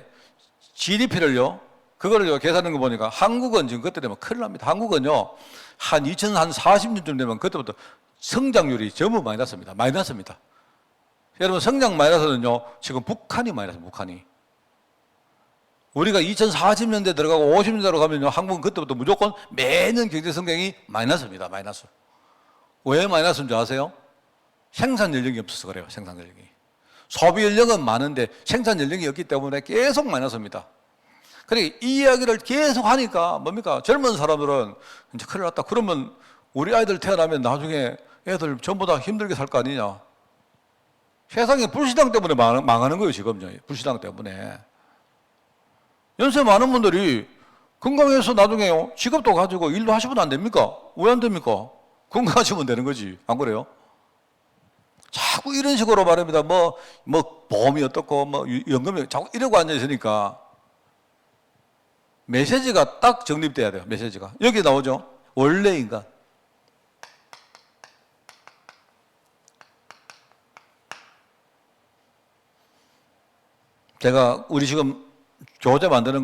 GDP를요, 그거를 계산하는 거 보니까 한국은 지금 그때 되면 큰일 납니다. 한국은요, 한 2040년쯤 되면 그때부터 성장률이 전부 마이너스입니다. 마이너스입니다. 여러분, 성장 마이너스는요, 지금 북한이 마이너스, 북한이. 우리가 2040년대 들어가고 50년대로 가면요, 한국은 그때부터 무조건 매년 경제 성장이 마이너스입니다. 마이너스. 왜 마이너스인 줄 아세요? 생산 연령이 없어서 그래요. 생산 연령이. 소비 연령은 많은데 생산 연령이 없기 때문에 계속 마이너스입니다. 그러니까 이 이야기를 계속 하니까 뭡니까? 젊은 사람들은 이제 큰일 났다. 그러면 우리 아이들 태어나면 나중에 애들 전부 다 힘들게 살 거 아니냐. 세상에 불시당 때문에 망하는 거예요, 지금요. 불시당 때문에. 연세 많은 분들이 건강해서 나중에 직업도 가지고 일도 하시면 안 됩니까? 왜 안 됩니까? 건강하시면 되는 거지. 안 그래요? 자꾸 이런 식으로 말합니다. 보험이 어떻고, 연금이 자꾸 이러고 앉아있으니까 메시지가 딱 정립돼야 돼요. 메시지가. 여기 나오죠. 원래 인간. 제가 우리 지금 교재 만드는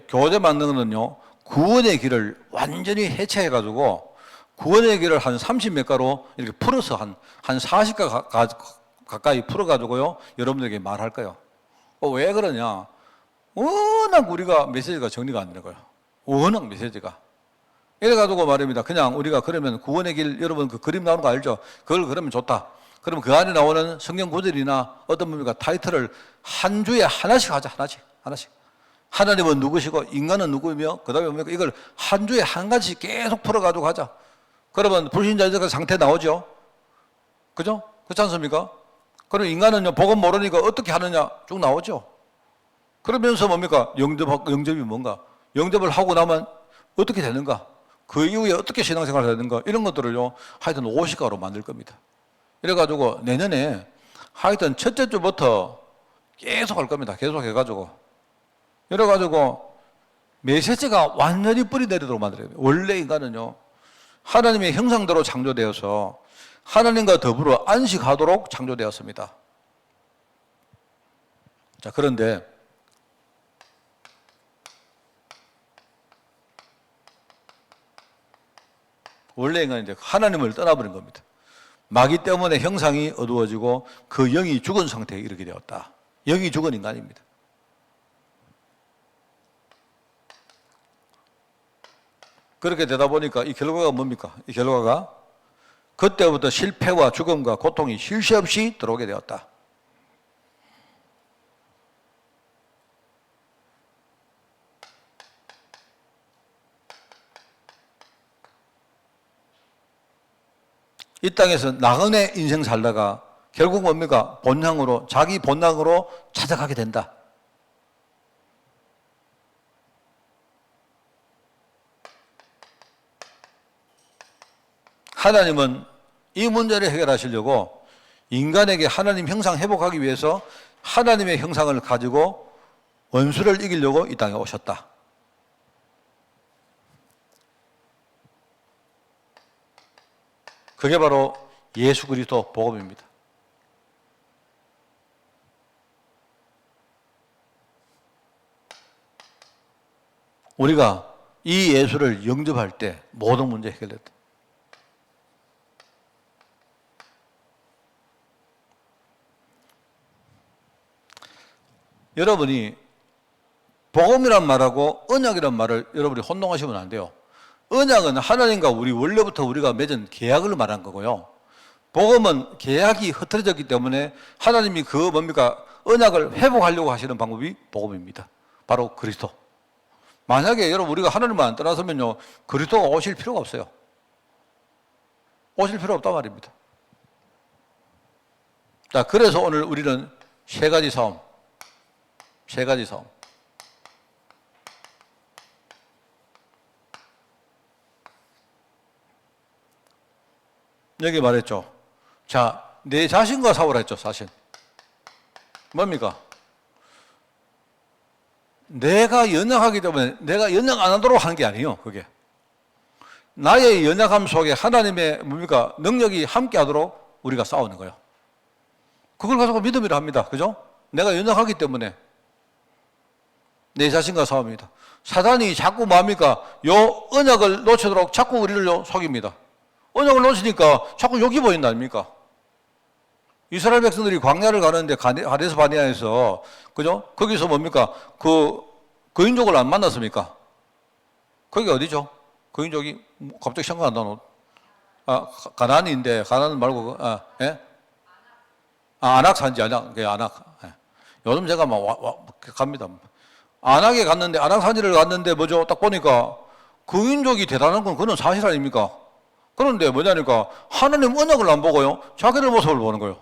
교재 만드는 거는요, 구원의 길을 완전히 해체해가지고, 구원의 길을 한 30몇 가로 이렇게 풀어서 한 40가 가까이 풀어가지고요, 여러분들에게 말할 거예요. 왜 그러냐? 워낙 우리가 메시지가 정리가 안 되는 거예요. 워낙 메시지가. 이래가지고 말입니다. 그냥 우리가 그러면 구원의 길, 여러분 그 그림 나오는 거 알죠? 그걸 그러면 좋다. 그러면 그 안에 나오는 성경 구절이나 어떤 뭡니까? 타이틀을 한 주에 하나씩 하자. 하나씩. 하나님은 누구시고 인간은 누구이며 그 다음에 뭡니까? 이걸 한 주에 한 가지씩 계속 풀어가지고 가자. 그러면 불신자적 상태 나오죠? 그죠? 그렇지 않습니까? 그럼 인간은요, 복음 모르니까 어떻게 하느냐 쭉 나오죠? 그러면서 뭡니까? 영접이 뭔가? 영접을 하고 나면 어떻게 되는가? 그 이후에 어떻게 신앙생활을 하는가? 이런 것들을요, 하여튼 50가로 만들 겁니다. 이래가지고 내년에 하여튼 첫째 주부터 계속 할 겁니다. 계속 해가지고. 이래가지고 메시지가 완전히 뿌리 내리도록 만들어야 돼요. 원래 인간은요, 하나님의 형상대로 창조되어서 하나님과 더불어 안식하도록 창조되었습니다. 자, 그런데 원래 인간은 이제 하나님을 떠나버린 겁니다. 마귀 때문에 형상이 어두워지고 그 영이 죽은 상태에 이르게 되었다. 영이 죽은 인간입니다. 그렇게 되다 보니까 이 결과가 뭡니까? 이 결과가 그때부터 실패와 죽음과 고통이 쉴 새 없이 들어오게 되었다. 이 땅에서 나그네 인생 살다가 결국 뭡니까? 본향으로, 자기 본향으로 찾아가게 된다. 하나님은 이 문제를 해결하시려고 인간에게 하나님 형상 회복하기 위해서 하나님의 형상을 가지고 원수를 이기려고 이 땅에 오셨다. 그게 바로 예수 그리스도 복음입니다. 우리가 이 예수를 영접할 때 모든 문제 해결됐다. 여러분이 복음이란 말하고 언약이란 말을 여러분이 혼동하시면 안 돼요. 언약은 하나님과 원래부터 우리가 맺은 계약을 말한 거고요. 복음은 계약이 흐트러졌기 때문에 하나님이 그 뭡니까? 언약을 회복하려고 하시는 방법이 복음입니다. 바로 그리스도. 만약에 여러분 우리가 하나님을 안 떠나서면요, 그리스도가 오실 필요가 없어요. 오실 필요 없단 말입니다. 자, 그래서 오늘 우리는 세 가지 싸움. 여기 말했죠. 자, 내 자신과 싸우라 했죠, 자신. 뭡니까? 내가 연약하기 때문에 내가 연약 안 하도록 하는 게 아니에요, 그게. 나의 연약함 속에 하나님의 뭡니까? 능력이 함께 하도록 우리가 싸우는 거예요. 그걸 가지고 믿음이라 합니다. 그죠? 내가 연약하기 때문에 내 자신과 싸웁니다. 사단이 자꾸 뭡니까? 요 언약을 놓치도록 자꾸 우리를 속입니다. 언약을 놓치니까 자꾸 욕이 보인다 아닙니까? 이스라엘 백성들이 광야를 가는데 가데스 바네아에서 그죠? 거기서 뭡니까? 그 거인족을 안 만났습니까? 거기 어디죠? 거인족이 갑자기 생각 안 나노. 가나안인데 가나안 말고 예? 안악 산지 안악. 예. 요즘 제가 막 갑니다. 안악에 갔는데 안악 산지를 갔는데 뭐죠? 딱 보니까 거인족이 대단한 건 그건 사실 아닙니까? 그런데 뭐냐니까 하나님 언약을 안 보고요. 자기들 모습을 보는 거예요.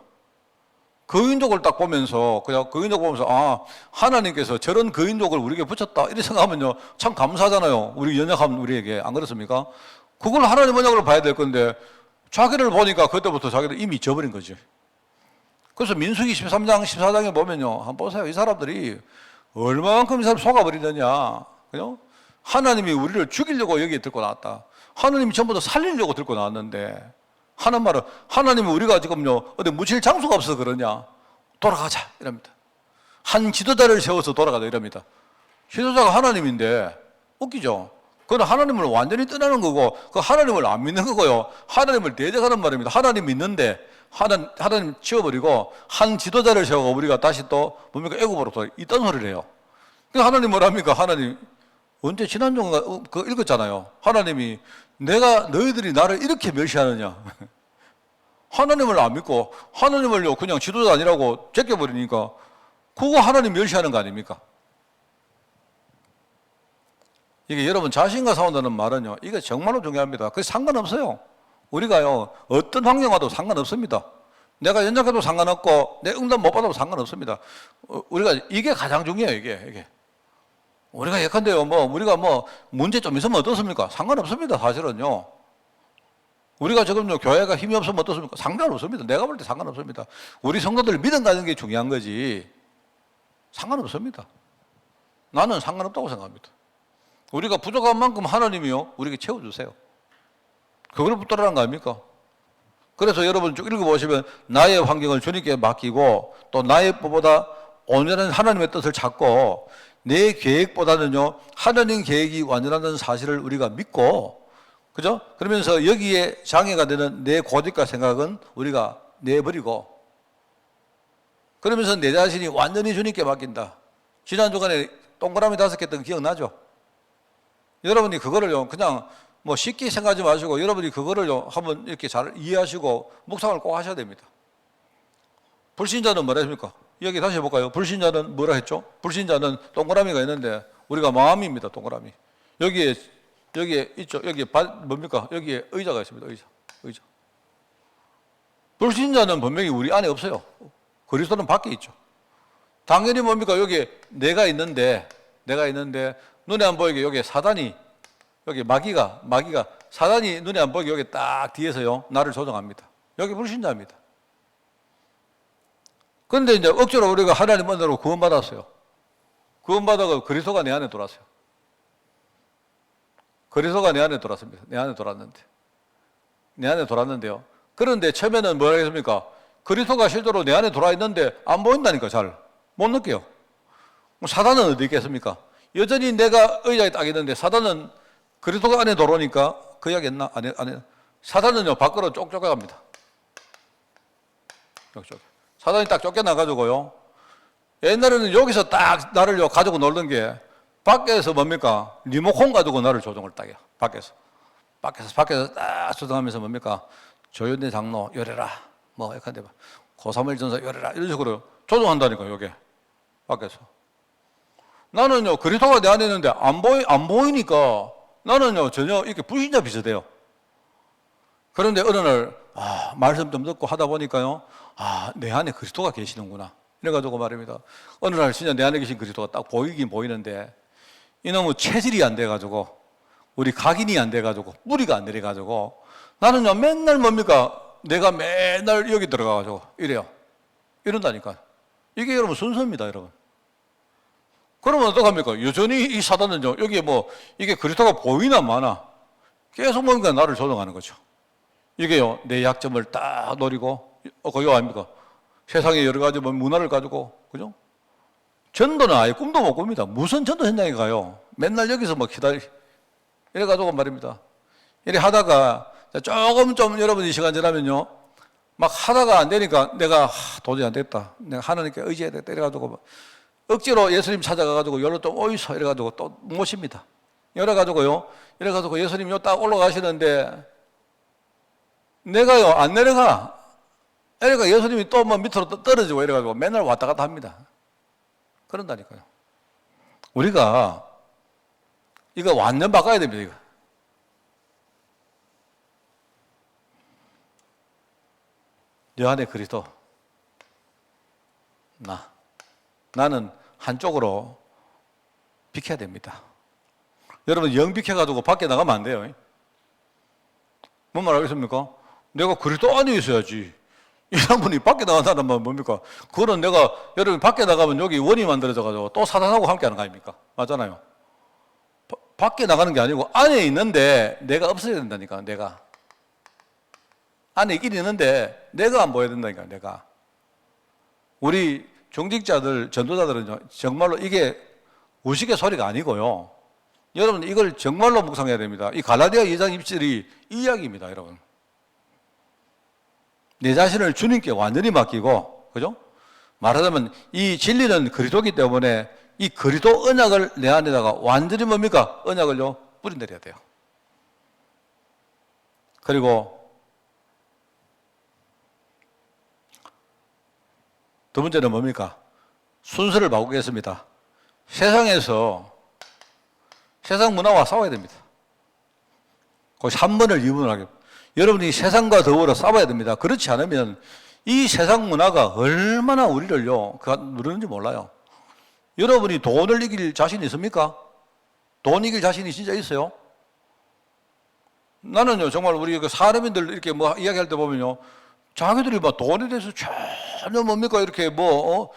거인족을 딱 보면서 그냥 거인족 보면서 하나님께서 저런 거인족을 우리에게 붙였다 이렇게 생각하면요 참 감사하잖아요. 우리 연약한 우리에게 안 그렇습니까? 그걸 하나님 언약으로 봐야 될 건데 자기를 보니까 그때부터 자기를 이미 잊어버린 거지. 그래서 민수기 13장 14장에 보면요 한번 보세요. 이 사람들이 얼마만큼 이 사람 속아버리느냐. 그죠? 하나님이 우리를 죽이려고 여기에 들고 나왔다. 하나님이 전부 다 살리려고 들고 나왔는데 하는 말은 하나님은 우리가 지금요 어디 묻힐 장소가 없어서 그러냐. 돌아가자 이럽니다. 한 지도자를 세워서 돌아가자 이럽니다. 지도자가 하나님인데 웃기죠. 그건 하나님을 완전히 떠나는 거고 그 하나님을 안 믿는 거고요. 하나님을 대적하는 말입니다. 하나님 믿는데 하나님 치워버리고 한 지도자를 세우고 우리가 다시 또 뭡니까 애굽으로 또 이딴 소리를 해요. 그 하나님 뭐랍니까? 하나님 언제 지난주인가 그 읽었잖아요. 하나님이 내가 너희들이 나를 이렇게 멸시하느냐. 하나님을 안 믿고 하나님을요 그냥 지도자 아니라고 제껴버리니까 그거 하나님 멸시하는 거 아닙니까? 이게 여러분 자신과 싸운다는 말은요 이게 정말로 중요합니다. 그래서 상관없어요. 우리가요 어떤 환경 와도 상관없습니다. 내가 연약해도 상관없고 내 응답 못 받아도 상관없습니다. 우리가 이게 가장 중요해요. 이게 우리가 예컨대요 우리가 문제 좀 있으면 어떻습니까? 상관없습니다. 사실은요 우리가 지금요 교회가 힘이 없으면 어떻습니까? 상관없습니다. 내가 볼 때 상관없습니다. 우리 성도들 믿음 가는 게 중요한 거지 상관없습니다. 나는 상관없다고 생각합니다. 우리가 부족한 만큼 하나님이요 우리에게 채워주세요. 그걸 붙들어라는 거 아닙니까? 그래서 여러분 쭉 읽어보시면 나의 환경을 주님께 맡기고 또 나의 것보다 온전한 하나님의 뜻을 찾고 내 계획보다는요 하나님 계획이 완전하다는 사실을 우리가 믿고 그죠? 그러면서 여기에 장애가 되는 내 고집과 생각은 우리가 내버리고 그러면서 내 자신이 완전히 주님께 맡긴다. 지난 주간에 동그라미 5개 했던 거 기억나죠? 여러분이 그거를요 그냥 쉽게 생각하지 마시고 여러분이 그거를요 한번 이렇게 잘 이해하시고 묵상을 꼭 하셔야 됩니다. 불신자는 뭐라 했습니까? 여기 다시 해볼까요? 불신자는 뭐라 했죠? 불신자는 동그라미가 있는데 우리가 마음입니다. 동그라미. 여기에 있죠. 여기에 뭡니까? 여기에 의자가 있습니다. 의자. 불신자는 분명히 우리 안에 없어요. 그리스도는 밖에 있죠. 당연히 뭡니까? 여기에 내가 있는데 눈에 안 보이게 여기에 사단이 여기 마귀가 사단이 눈에 안 보이게 여기 딱 뒤에서요 나를 조종합니다. 여기 불신자입니다. 그런데 이제 억지로 우리가 하나님 은혜로 구원받았어요. 구원받아서 그리스도가 내 안에 들어왔어요. 그리스도가 내 안에 들어왔습니다. 내 안에 들어왔는데요. 그런데 처음에는 뭐라 했습니까? 그리스도가 실제로 내 안에 들어와 있는데 안 보인다니까 잘 못 느껴요. 사단은 어디 있겠습니까? 여전히 내가 의자에 딱 있는데 사단은 그리스도가 안에 들어오니까 그 이야기 했나? 안 해. 사단은요 밖으로 쪽쪽갑니다. 사단이 딱 쫓겨나가지고요. 옛날에는 여기서 딱 나를 가지고 놀던 게 밖에서 뭡니까? 리모컨 가지고 나를 조종을 딱 해요. 밖에서 딱 조종하면서 뭡니까? 조윤대 장로 열애라. 약한데 고사무엘 전사 열애라. 이런 식으로 조종한다니까요. 여기 밖에서. 나는요 그리스도가 내 안에 있는데 안 보이니까 나는요 전혀 이렇게 불신자 비슷해요. 그런데 어느 날 말씀 좀 듣고 하다 보니까요 내 안에 그리스도가 계시는구나 이래가지고 말입니다. 어느 날 진짜 내 안에 계신 그리스도가 딱 보이긴 보이는데 이놈의 체질이 안 돼가지고 우리 각인이 안 돼가지고 뿌리가 안 내려가지고 나는요 맨날 뭡니까 내가 맨날 여기 들어가가지고 이래요. 이런다니까. 이게 여러분 순서입니다. 여러분. 그러면 어떡합니까? 여전히 이 사단은요 여기에 이게 그리스도가 보이나 마나 계속 뭔가 나를 조종하는 거죠. 이게요 내 약점을 딱 노리고 그거 아닙니까? 세상에 여러 가지 문화를 가지고 그죠? 전도는 아예 꿈도 못 꿉니다. 무슨 전도 현장에 가요? 맨날 여기서 뭐 이래가지고 말입니다. 이래 하다가 조금 좀 여러분이 시간 지나면요, 막 하다가 안 되니까 내가 도저히 안 되겠다. 내가 하나님께 의지해야 되겠다. 이래가지고 억지로 예수님 찾아가가지고 열로 좀 오이소 이래가지고 또 모십니다. 이래가지고요, 이래가지고 예수님 요 딱 올라가시는데 내가요 안 내려가. 이래가 예수님이 또 뭐 밑으로 떨어지고 이래가지고 맨날 왔다 갔다 합니다. 그런다니까요. 우리가 이거 완전 바꿔야 됩니다. 이거. 내 안에 그리스도, 나는 한쪽으로 비켜야 됩니다. 여러분 영 비켜가지고 밖에 나가면 안 돼요. 뭔 말하겠습니까? 내가 그리스도 안에 있어야지. 이런 분이 밖에 나간다는 말은 뭡니까? 그거는 내가 여러분 밖에 나가면 여기 원이 만들어져가지고 또 사단하고 함께하는 거 아닙니까? 맞잖아요. 밖에 나가는 게 아니고 안에 있는데 내가 없어야 된다니까. 내가 안에 있긴 있는데 내가 안 보여야 된다니까. 내가. 우리 중직자들, 전도자들은 정말로 이게 우스갯 소리가 아니고요. 여러분 이걸 정말로 묵상해야 됩니다. 이 갈라디아 2장 27이 이 이야기입니다. 여러분 내 자신을 주님께 완전히 맡기고, 그죠? 말하자면 이 진리는 그리스도이기 때문에 이 그리스도 언약을 내 안에다가 완전히 뭡니까? 언약을요 뿌려내려야 돼요. 그리고 두 번째는 뭡니까? 순서를 바꾸겠습니다. 세상에서 세상 문화와 싸워야 됩니다. 거기서 1번을 2번을 하게. 여러분이 세상과 더불어 싸워야 됩니다. 그렇지 않으면 이 세상 문화가 얼마나 우리를요 누르는지 몰라요. 여러분이 돈을 이길 자신 있습니까? 돈 이길 자신이 진짜 있어요? 나는요 정말 우리 그 사람인들 이렇게 뭐 이야기할 때 보면요, 자기들이 막 돈에 대해서 전혀 뭡니까 이렇게 뭐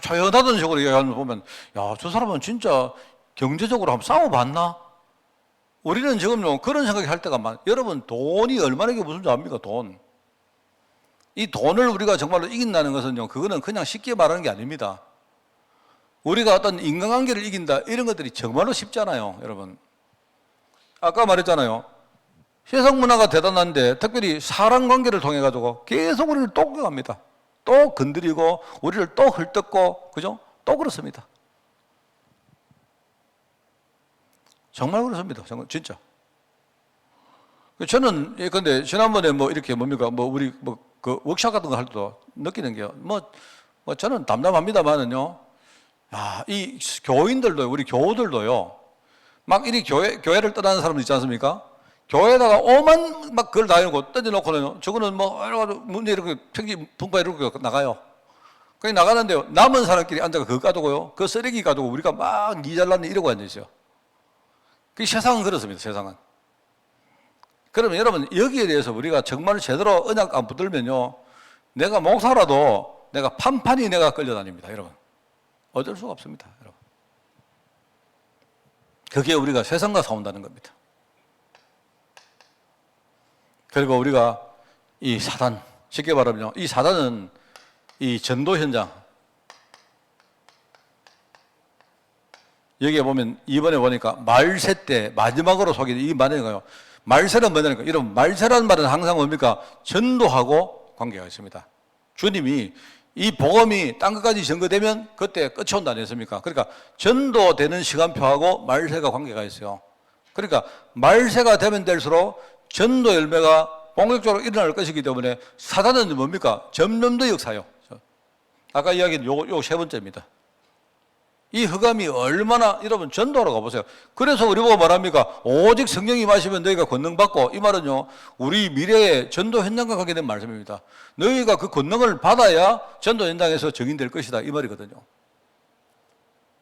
초연하던 식으로 이야기하는 거 보면, 야, 저 사람은 진짜 경제적으로 한번 싸워봤나? 우리는 지금요 그런 생각이 할 때가 여러분 돈이 얼마나 이게 무슨 줄 압니까? 돈. 이 돈을 우리가 정말로 이긴다는 것은요, 그거는 그냥 쉽게 말하는 게 아닙니다. 우리가 어떤 인간관계를 이긴다 이런 것들이 정말로 쉽잖아요. 여러분 아까 말했잖아요, 세상 문화가 대단한데 특별히 사람 관계를 통해 가지고 계속 우리를 또 공격합니다. 또 건드리고 우리를 또 헐뜯고, 그죠? 또 그렇습니다. 정말 그렇습니다. 정말 진짜. 저는 근데 지난번에 뭐 이렇게 뭡니까 우리 그 워크숍 같은 거 할 때도 느끼는 게요. 저는 담담합니다만은요. 야, 이 교인들도 우리 교우들도요. 막 이리 교회를 떠나는 사람들 있지 않습니까? 교회에다가 오만 막 그걸 다 해놓고 던져놓고는 저거는 뭐 여러 가지 문제 이렇게 평지 분파 이렇게 나가요. 그냥 나가는데요. 남은 사람끼리 앉아서 그거 가지고요. 그 쓰레기 가지고 우리가 막 니 잘났네 이러고 앉아있어요. 그 세상은 그렇습니다. 세상은. 그러면 여러분 여기에 대해서 우리가 정말 제대로 언약 안 붙들면요, 내가 목사라도 내가 판판이 내가 끌려다닙니다. 여러분 어쩔 수가 없습니다. 여러분 그게 우리가 세상과 싸운다는 겁니다. 그리고 우리가 이 사단, 쉽게 말하면요, 이 사단은 이 전도 현장, 여기에 보면 이번에 보니까 말세 때 마지막으로 속이는 이 말이에요. 말세는 뭐냐니까, 이런 말세라는 말은 항상 뭡니까? 전도하고 관계가 있습니다. 주님이 이 복음이 땅 끝까지 전거되면 그때 끝이 온다 안 했습니까? 그러니까 전도되는 시간표하고 말세가 관계가 있어요. 그러니까 말세가 되면 될수록 전도 열매가 본격적으로 일어날 것이기 때문에 사단은 뭡니까? 점점 더 역사요. 아까 이야기한 요 세 번째입니다. 이 흑암이 얼마나, 여러분 전도하러 가보세요. 그래서 우리 보고 말합니까? 오직 성령이 마시면 너희가 권능받고, 이 말은요 우리 미래의 전도 현장과 관계된 말씀입니다. 너희가 그 권능을 받아야 전도 현장에서 증인될 것이다 이 말이거든요.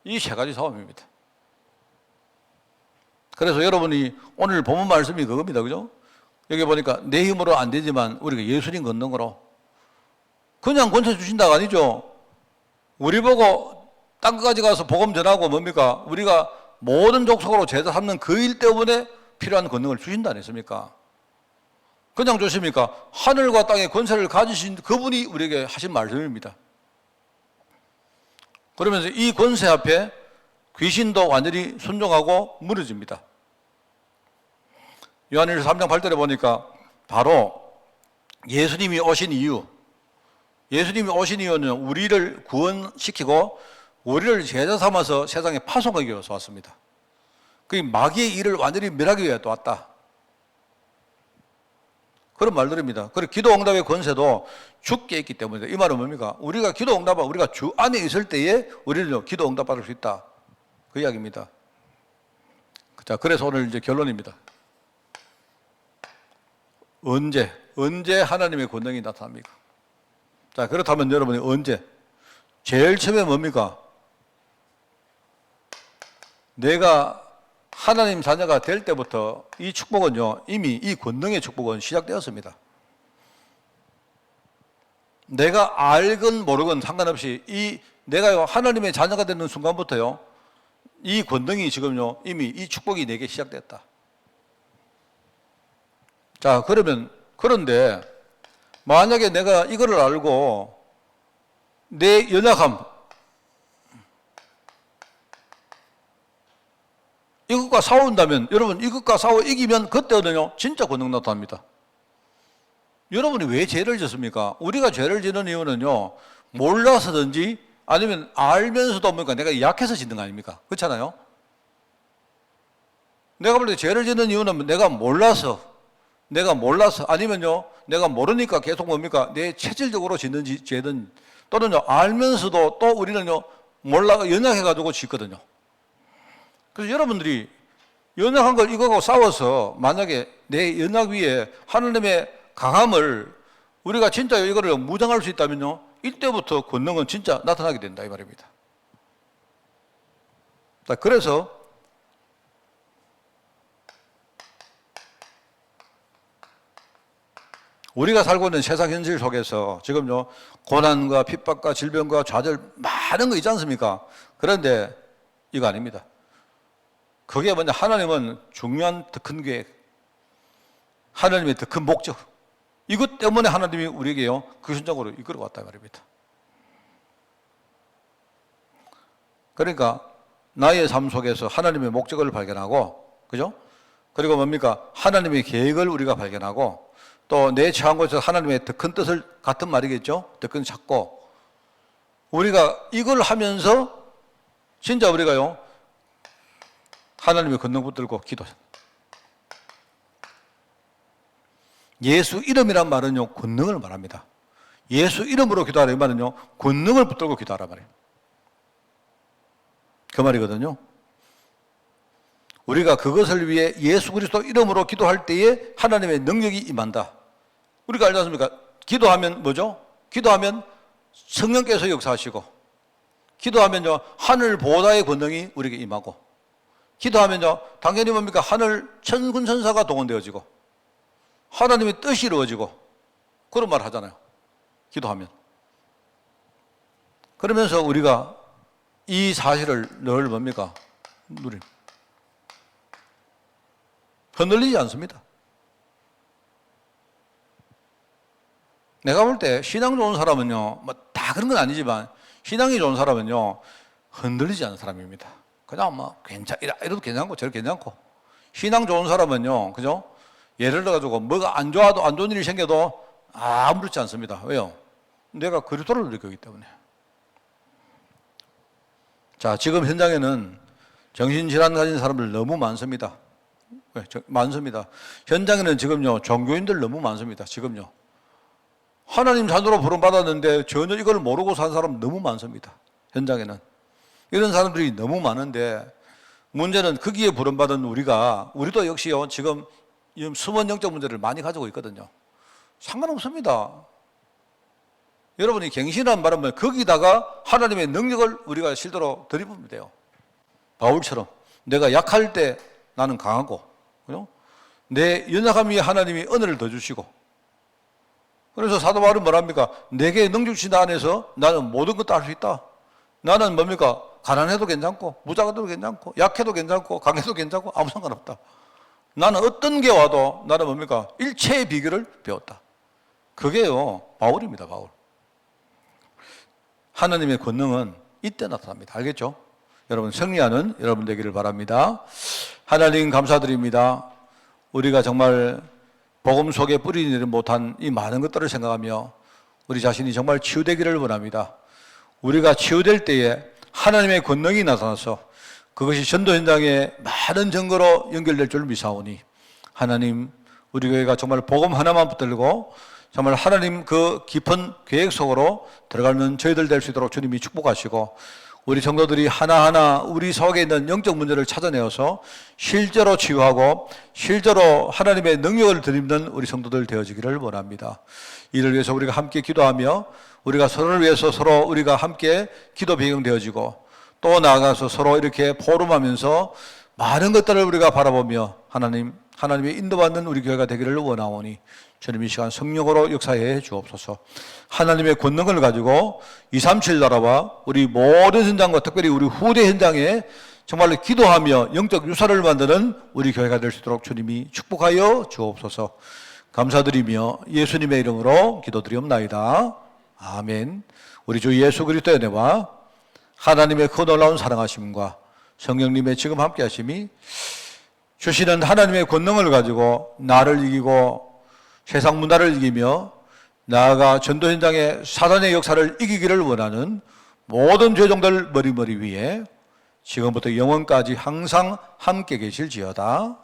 이 세 가지 싸움입니다. 그래서 여러분이 오늘 본문 말씀이 그겁니다. 그죠? 여기 보니까 내 힘으로 안 되지만 우리가 예수님 권능으로, 그냥 권세 주신다가 아니죠. 우리 보고 땅 끝까지 가서 복음 전하고 뭡니까? 우리가 모든 족속으로 제자 삼는 그 일 때문에 필요한 권능을 주신다 안 했습니까? 그냥 주십니까? 하늘과 땅의 권세를 가지신 그분이 우리에게 하신 말씀입니다. 그러면서 이 권세 앞에 귀신도 완전히 순종하고 무너집니다. 요한일서 3장 8절에 보니까 바로 예수님이 오신 이유는 우리를 구원시키고 우리를 제자 삼아서 세상에 파송하기 위해서 왔습니다. 그 마귀의 일을 완전히 멸하기 위해 또 왔다. 그런 말들입니다. 그리고 기도 응답의 권세도 주께 있기 때문에, 이 말은 뭡니까? 우리가 기도 응답을 우리가 주 안에 있을 때에 우리는 기도 응답 받을 수 있다. 그 이야기입니다. 자, 그래서 오늘 이제 결론입니다. 언제 하나님의 권능이 나타납니까? 자, 그렇다면 여러분이 언제? 제일 처음에 뭡니까? 내가 하나님 자녀가 될 때부터 이 축복은요, 이미 이 권능의 축복은 시작되었습니다. 내가 알건 모르건 상관없이 내가 하나님의 자녀가 되는 순간부터요, 이 권능이 지금요, 이미 이 축복이 내게 시작됐다. 자, 그런데 만약에 내가 이거를 알고 내 연약함, 이것과 싸운다면, 여러분 이것과 싸워 이기면 그때는요 진짜 권능 나타납니다. 여러분이 왜 죄를 짓습니까? 우리가 죄를 짓는 이유는요, 몰라서든지 아니면 알면서도 뭡니까? 내가 약해서 짓는 거 아닙니까? 그렇잖아요. 내가 볼 때 죄를 짓는 이유는 내가 몰라서 아니면요 내가 모르니까 계속 뭡니까? 내 체질적으로 짓는 죄든, 또는요 알면서도 또 우리는요 연약해가지고 짓거든요. 그래서 여러분들이 연약한 걸 이거하고 싸워서 만약에 내 연약 위에 하나님의 강함을 우리가 진짜 이거를 무장할 수 있다면요, 이때부터 권능은 진짜 나타나게 된다 이 말입니다. 자, 그래서 우리가 살고 있는 세상 현실 속에서 지금요 고난과 핍박과 질병과 좌절 많은 거 있지 않습니까? 그런데 이거 아닙니다. 그게 뭐냐? 하나님은 중요한 더 큰 계획, 하나님의 더 큰 목적, 이것 때문에 하나님이 우리에게요 그 현장으로 이끌어 왔다 말입니다. 그러니까 나의 삶 속에서 하나님의 목적을 발견하고, 그죠? 그리고 뭡니까? 하나님의 계획을 우리가 발견하고, 또 내 처한 곳에서 하나님의 더 큰 뜻을, 같은 말이겠죠? 더 큰 찾고, 우리가 이걸 하면서 진짜 우리가요 하나님의 권능 붙들고 기도해. 예수 이름이란 말은요 권능을 말합니다. 예수 이름으로 기도하라 이 말은요 권능을 붙들고 기도하라 말이에요. 그 말이거든요. 우리가 그것을 위해 예수 그리스도 이름으로 기도할 때에 하나님의 능력이 임한다. 우리가 알지 않습니까? 기도하면 뭐죠? 기도하면 성령께서 역사하시고, 기도하면요 하늘 보호자의 권능이 우리에게 임하고, 기도하면요 당연히 뭡니까? 하늘 천군 천사가 동원되어지고 하나님의 뜻이 이루어지고, 그런 말 하잖아요. 기도하면. 그러면서 우리가 이 사실을 늘 뭡니까? 흔들리지 않습니다. 내가 볼 때 신앙 좋은 사람은요, 뭐 다 그런 건 아니지만 신앙이 좋은 사람은요 흔들리지 않는 사람입니다. 그냥 뭐 이래도 괜찮고 저래도 괜찮고. 신앙 좋은 사람은요, 그죠? 예를 들어가지고 뭐가 안 좋은 일이 생겨도 아무렇지 않습니다. 왜요? 내가 그리스도를 느끼기 때문에. 자, 지금 현장에는 정신질환 가진 사람들 너무 많습니다. 많습니다. 현장에는 지금요 종교인들 너무 많습니다. 지금요 하나님 자녀로 부름받았는데 전혀 이걸 모르고 산 사람 너무 많습니다. 현장에는 이런 사람들이 너무 많은데, 문제는 거기에 부름받은 우리도 역시요 지금 숨은 영적 문제를 많이 가지고 있거든요. 상관없습니다. 여러분이 갱신한 말은 거기다가 하나님의 능력을 우리가 실제로 들이부면 돼요. 바울처럼 내가 약할 때 나는 강하고, 그죠? 내 연약함 위에 하나님이 은혜를 더 주시고, 그래서 사도 바울은 뭐랍니까? 내게 능력 주신 안에서 나는 모든 것도 할 수 있다. 나는 뭡니까? 가난해도 괜찮고, 무자가도 괜찮고, 약해도 괜찮고, 강해도 괜찮고, 아무 상관없다. 나는 어떤 게 와도 나는 뭡니까? 일체의 비결을 배웠다. 그게요 바울입니다. 바울. 하나님의 권능은 이때 나타납니다. 알겠죠? 여러분 승리하는 여러분 되기를 바랍니다. 하나님 감사드립니다. 우리가 정말 복음 속에 뿌리지 못한 이 많은 것들을 생각하며 우리 자신이 정말 치유되기를 원합니다. 우리가 치유될 때에 하나님의 권능이 나타나서 그것이 전도 현장에 많은 증거로 연결될 줄 믿사오니 하나님 우리 교회가 정말 복음 하나만 붙들고 정말 하나님 그 깊은 계획 속으로 들어가는 저희들 될 수 있도록 주님이 축복하시고 우리 성도들이 하나하나 우리 속에 있는 영적 문제를 찾아내어서 실제로 치유하고 실제로 하나님의 능력을 드리는 우리 성도들 되어지기를 원합니다. 이를 위해서 우리가 함께 기도하며 우리가 서로를 위해서 서로 우리가 함께 기도 배경되어지고 또 나아가서 서로 이렇게 포럼하면서 많은 것들을 우리가 바라보며 하나님의 인도받는 우리 교회가 되기를 원하오니 주님 이 시간 성령으로 역사해 주옵소서. 하나님의 권능을 가지고 237 나라와 우리 모든 현장과 특별히 우리 후대 현장에 정말로 기도하며 영적 유사를 만드는 우리 교회가 될 수 있도록 주님이 축복하여 주옵소서. 감사드리며 예수님의 이름으로 기도드리옵나이다. 아멘. 우리 주 예수 그리스도의 은혜와 하나님의 그 놀라운 사랑하심과 성령님의 지금 함께 하심이 주시는 하나님의 권능을 가지고 나를 이기고 세상 문화를 이기며 나아가 전도 현장의 사단의 역사를 이기기를 원하는 모든 죄종들 머리 위에 지금부터 영원까지 항상 함께 계실지어다.